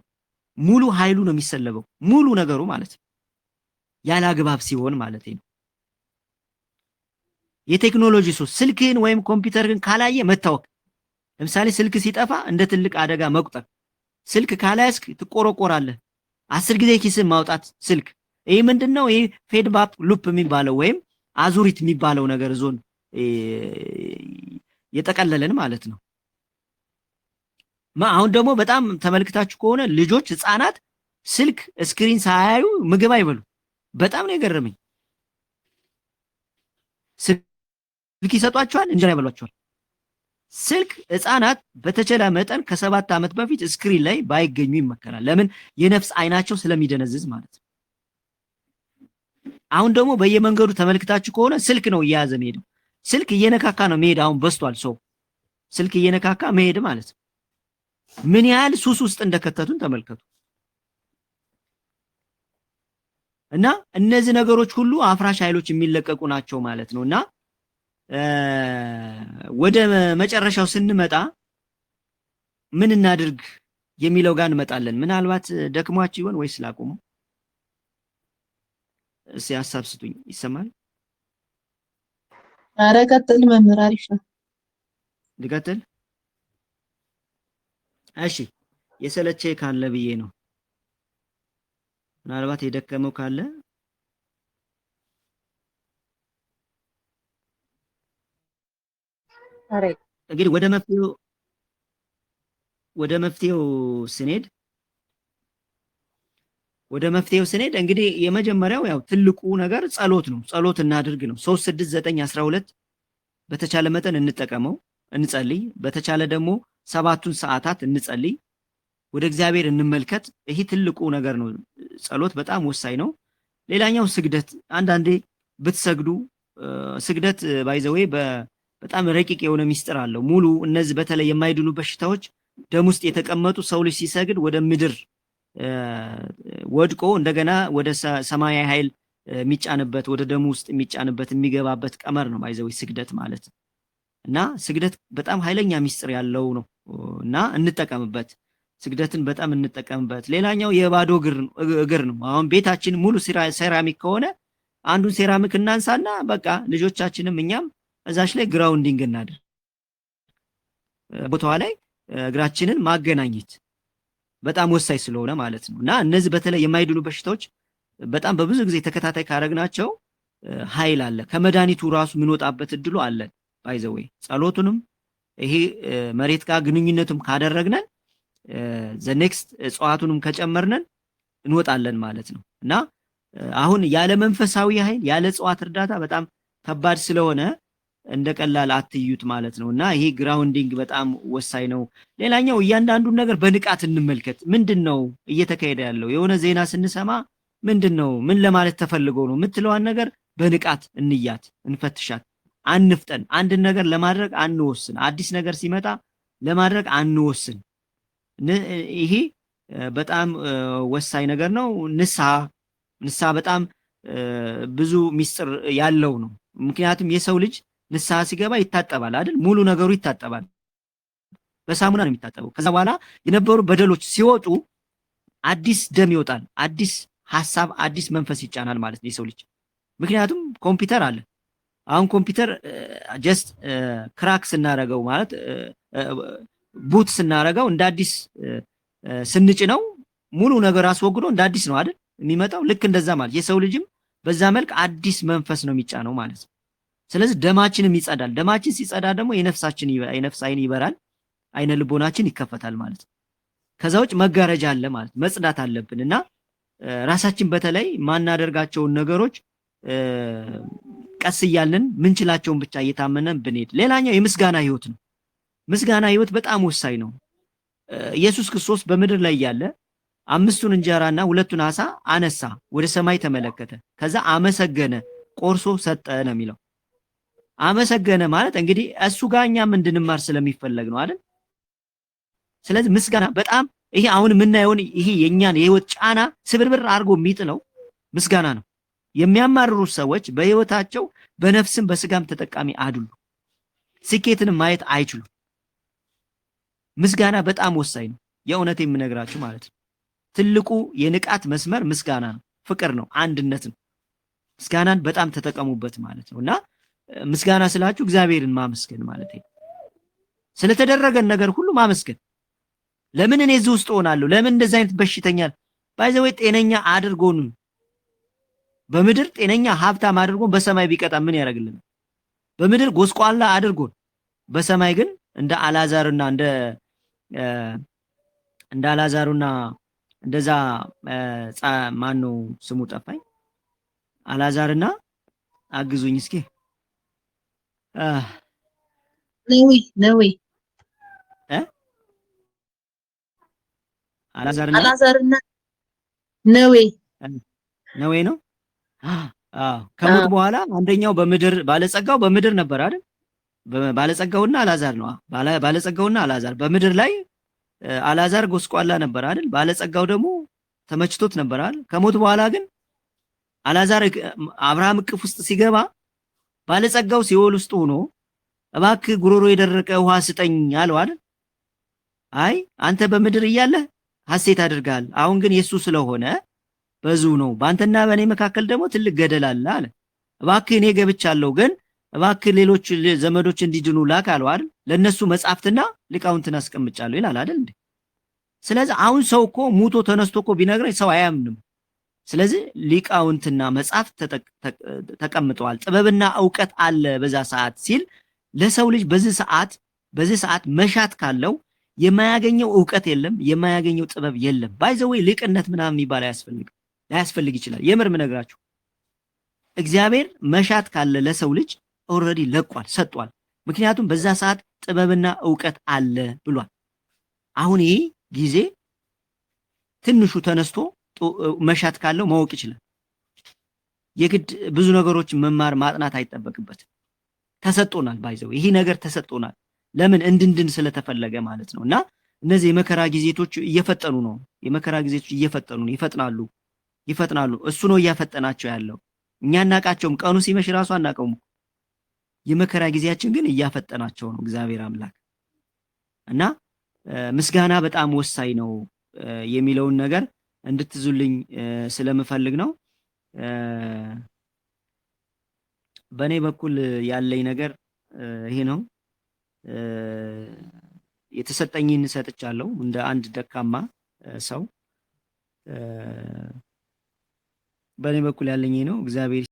S1: ሙሉ ኃይሉ ነው የሚሰለበው ሙሉ ነገሩ ማለት ነው። ያለ አግባብ ሲሆን ማለት ነው። የቴክኖሎጂ ሱስ ስልክህን ወይም ኮምፒውተርን ካላየ መታወክ። ለምሳሌ ስልክ ሲጠፋ እንደ ትልቅ አደጋ መቁጠር። ስልክ ካላያስክ ትቆረቆራለህ። 10 ጊዜ ኪስን ማውጣት ስልክ። ይሄ ምንድነው? ይሄ ፌድባክ ሉፕ የሚባለው ወይም አዙሪት የሚባለው ነገር ዞን የጠቀለለን ማለት ነው። አሁን ደግሞ በጣም ተመልክታችሁ ከሆነ ልጆች ህፃናት ስልክ ስክሪን ሳያዩ ምግብ አይበሉ። በጣም ነው የገረመኝ። ስልክ ይሰጧቸዋል፣ እንጀራ ይበሏቸዋል። ስልክ ህፃናት በተቻለ መጠን ከ7 ዓመት በፊት ስክሪን ላይ ባይገኙ ይመከራል። ለምን? የነፍስ አይናቸው ስለሚደነዝዝ ማለት ነው። አሁን ደግሞ በየመንገዱ ተመልክታችሁ ከሆነ ስልክ ነው እየያዘ መሄድ። ስልክ እየነካካ ነው መሄድ። አሁን በስቷል ሰው ስልክ እየነካካ መሄድ ማለት ነው። ምን ያህል ሱስ ውስጥ እንደከተቱን ተመልከቱ። እና እነዚህ ነገሮች ሁሉ አፍራሽ ኃይሎች የሚለቀቁ ናቸው ማለት ነውና ወደ መጨረሻው ስንመጣ ምን እናድርግ የሚለው ጋር እንመጣለን። ምናልባት ደክሟችሁ ይሆን ወይስ ላቆሙ? እስኪ ሀሳብ ስጡኝ። ይሰማል?
S2: ኧረ ቀጥል መምህር፣ አሪፍ ነው።
S1: ልቀጥል? እሺ። የሰለቸ ካለ ብዬ ነው። ምናልባት የደከመው ካለ እንግዲህ ወደ መፍትሄው ስንሄድ እንግዲህ የመጀመሪያው ያው ትልቁ ነገር ጸሎት ነው። ጸሎት እናድርግ ነው። 3 6 9 12 በተቻለ መጠን እንጠቀመው፣ እንጸልይ። በተቻለ ደግሞ 7ቱን ሰዓታት እንጸልይ፣ ወደ እግዚአብሔር እንመልከት። ይሄ ትልቁ ነገር ነው። ጸሎት በጣም ወሳኝ ነው። ሌላኛው ስግደት። አንዳንዴ ብትሰግዱ ስግደት ባይዘዌ በጣም ረቂቅ የሆነ ሚስጥር አለው። ሙሉ እነዚህ በተለይ የማይድኑ በሽታዎች ደም ውስጥ የተቀመጡ ሰው ልጅ ሲሰግድ ወደ ምድር ወድቆ እንደገና ወደ ሰማያዊ ኃይል የሚጫንበት ወደ ደሙ ውስጥ የሚጫንበት የሚገባበት ቀመር ነው ባይዘዌ ስግደት ማለት እና ስግደት በጣም ኃይለኛ ሚስጥር ያለው ነው እና እንጠቀምበት። ስግደትን በጣም እንጠቀምበት። ሌላኛው የባዶ እግር ነው። አሁን ቤታችን ሙሉ ሴራሚክ ከሆነ አንዱን ሴራሚክ እናንሳና በቃ ልጆቻችንም እኛም እዛች ላይ ግራውንዲንግ እናድርግ። ቦታዋ ላይ እግራችንን ማገናኘት በጣም ወሳኝ ስለሆነ ማለት ነው እና እነዚህ በተለይ የማይድኑ በሽታዎች በጣም በብዙ ጊዜ ተከታታይ ካረግናቸው ኃይል አለ። ከመድኃኒቱ ራሱ የምንወጣበት እድሉ አለ። ባይዘዌ ጸሎቱንም ይሄ መሬት ጋር ግንኙነቱም ካደረግነን ኔክስት እጽዋቱንም ከጨመርነን እንወጣለን ማለት ነው እና አሁን ያለ መንፈሳዊ ኃይል ያለ እጽዋት እርዳታ በጣም ከባድ ስለሆነ እንደ ቀላል አትዩት ማለት ነው እና ይሄ ግራውንዲንግ በጣም ወሳኝ ነው። ሌላኛው እያንዳንዱን ነገር በንቃት እንመልከት። ምንድነው እየተካሄደ ያለው? የሆነ ዜና ስንሰማ ምንድነው ምን ለማለት ተፈልጎ ነው የምትለዋን ነገር በንቃት እንያት፣ እንፈትሻት። አንፍጠን። አንድን ነገር ለማድረግ አንወስን። አዲስ ነገር ሲመጣ ለማድረግ አንወስን። ይሄ በጣም ወሳኝ ነገር ነው። ንስሐ በጣም ብዙ ሚስጥር ያለው ነው። ምክንያቱም የሰው ልጅ ንስሐ ሲገባ ይታጠባል አይደል? ሙሉ ነገሩ ይታጠባል። በሳሙና ነው የሚታጠበው። ከዛ በኋላ የነበሩ በደሎች ሲወጡ አዲስ ደም ይወጣል። አዲስ ሐሳብ፣ አዲስ መንፈስ ይጫናል ማለት ነው የሰው ልጅ። ምክንያቱም ኮምፒውተር አለ። አሁን ኮምፒውተር ጀስት ክራክ ስናረገው ማለት ቡት ስናረገው እንደ አዲስ ስንጭነው ሙሉ ነገር አስወግዶ እንደ አዲስ ነው አይደል የሚመጣው። ልክ እንደዛ ማለት የሰው ልጅም በዛ መልክ አዲስ መንፈስ ነው የሚጫነው ማለት ነው። ስለዚህ ደማችንም ይጸዳል። ደማችን ሲጸዳ ደግሞ የነፍስ አይን ይበራል፣ አይነ ልቦናችን ይከፈታል ማለት ነው። ከዛ ውጭ መጋረጃ አለ ማለት መጽዳት አለብን እና ራሳችን በተለይ ማናደርጋቸውን ነገሮች ቀስ እያልን ምንችላቸውን ብቻ እየታመነን ብንሄድ። ሌላኛው የምስጋና ህይወት ነው። ምስጋና ህይወት በጣም ወሳኝ ነው። ኢየሱስ ክርስቶስ በምድር ላይ ያለ 5ቱን እንጀራና 2ቱን ዓሣ አነሳ፣ ወደ ሰማይ ተመለከተ፣ ከዛ አመሰገነ፣ ቆርሶ ሰጠ ነው የሚለው። አመሰገነ ማለት እንግዲህ እሱ ጋር እኛም እንድንማር ስለሚፈለግ ነው አይደል? ስለዚህ ምስጋና በጣም ይሄ አሁን የምናየውን ይሄ የኛን የህይወት ጫና ስብርብር አድርጎ የሚጥለው ምስጋና ነው። የሚያማርሩ ሰዎች በህይወታቸው በነፍስም በስጋም ተጠቃሚ አይደሉም። ስኬትን ማየት አይችሉም። ምስጋና በጣም ወሳኝ ነው። የእውነት የምነግራችሁ ማለት ነው። ትልቁ የንቃት መስመር ምስጋና ነው፣ ፍቅር ነው፣ አንድነት ነው። ምስጋናን በጣም ተጠቀሙበት ማለት ነው። እና ምስጋና ስላችሁ እግዚአብሔርን ማመስገን ማለት ነው። ስለተደረገን ነገር ሁሉ ማመስገን። ለምን እኔ እዚህ ውስጥ ሆናለሁ? ለምን እንደዚህ አይነት በሽተኛ ባይዘው ጤነኛ አድርጎን በምድር ጤነኛ ሀብታም አድርጎን በሰማይ ቢቀጣ ምን ያደርግልናል? በምድር ጎስቋላ አድርጎን በሰማይ ግን እንደ አላዛርና እንደ አላዛሩና እንደዛ ማን ነው ስሙ ጠፋኝ። አላዛርና አግዙኝ እስኪ
S2: ነዌ አላዛርና
S1: ነዌ ነው። ከሞት በኋላ አንደኛው በምድር ባለጸጋው በምድር ነበር አይደል? ባለጸጋውና አላዛር ነው። ባለጸጋውና አላዛር በምድር ላይ አላዛር ጎስቋላ ነበር አይደል? ባለጸጋው ደግሞ ተመችቶት ነበር አይደል? ከሞት በኋላ ግን አላዛር አብርሃም እቅፍ ውስጥ ሲገባ ባለጸጋው ሲኦል ውስጥ ሆኖ እባክህ ጉሮሮ የደረቀ ውሃ ስጠኝ አለው አይደል? አይ አንተ በምድር እያለህ ሐሴት አድርጋል፣ አሁን ግን የሱ ስለሆነ በዙ ነው፣ በአንተና በእኔ መካከል ደግሞ ትልቅ ገደል አለ አለ። እባክህ እኔ ገብቻለሁ፣ ግን እባክህ ሌሎች ዘመዶች እንዲድኑ ላክ አለው አይደል? ለነሱ መጻሕፍትና ሊቃውንትን አስቀምጫለሁ ይላል አይደል እንዴ? ስለዚህ አሁን ሰው እኮ ሙቶ ተነስቶ እኮ ቢነግረኝ ሰው አያምንም። ስለዚህ ሊቃውንትና መጻሕፍት ተቀምጠዋል፣ ጥበብና ዕውቀት አለ በዛ ሰዓት ሲል ለሰው ልጅ በዚህ ሰዓት መሻት ካለው የማያገኘው ዕውቀት የለም፣ የማያገኘው ጥበብ የለም። ባይዘዌ ልቅነት ምናምን የሚባል ላያስፈልግ ይችላል። የምር ምነግራችሁ እግዚአብሔር መሻት ካለ ለሰው ልጅ ኦልሬዲ ለቋል፣ ሰጧል። ምክንያቱም በዛ ሰዓት ጥበብና ዕውቀት አለ ብሏል። አሁን ይሄ ጊዜ ትንሹ ተነስቶ መሻት ካለው ማወቅ ይችላል። የግድ ብዙ ነገሮችን መማር ማጥናት አይጠበቅበትም። ተሰጥቶናል። ባይዘው ይሄ ነገር ተሰጥቶናል። ለምን እንድንድን ስለተፈለገ ማለት ነው። እና እነዚህ የመከራ ጊዜቶች እየፈጠኑ ነው። የመከራ ጊዜቶች እየፈጠኑ ነው፣ ይፈጥናሉ። እሱ ነው እያፈጠናቸው ያለው። እኛ አናቃቸውም። ቀኑ ሲመሽ ራሱ አናቀውም። የመከራ ጊዜያችን ግን እያፈጠናቸው ነው እግዚአብሔር አምላክ። እና ምስጋና በጣም ወሳኝ ነው የሚለውን ነገር እንድትዙልኝ ስለምፈልግ ነው። በእኔ በኩል ያለኝ ነገር ይሄ ነው። የተሰጠኝን ሰጥቻለሁ እንደ አንድ ደካማ ሰው። በእኔ በኩል ያለኝ ነው። እግዚአብሔር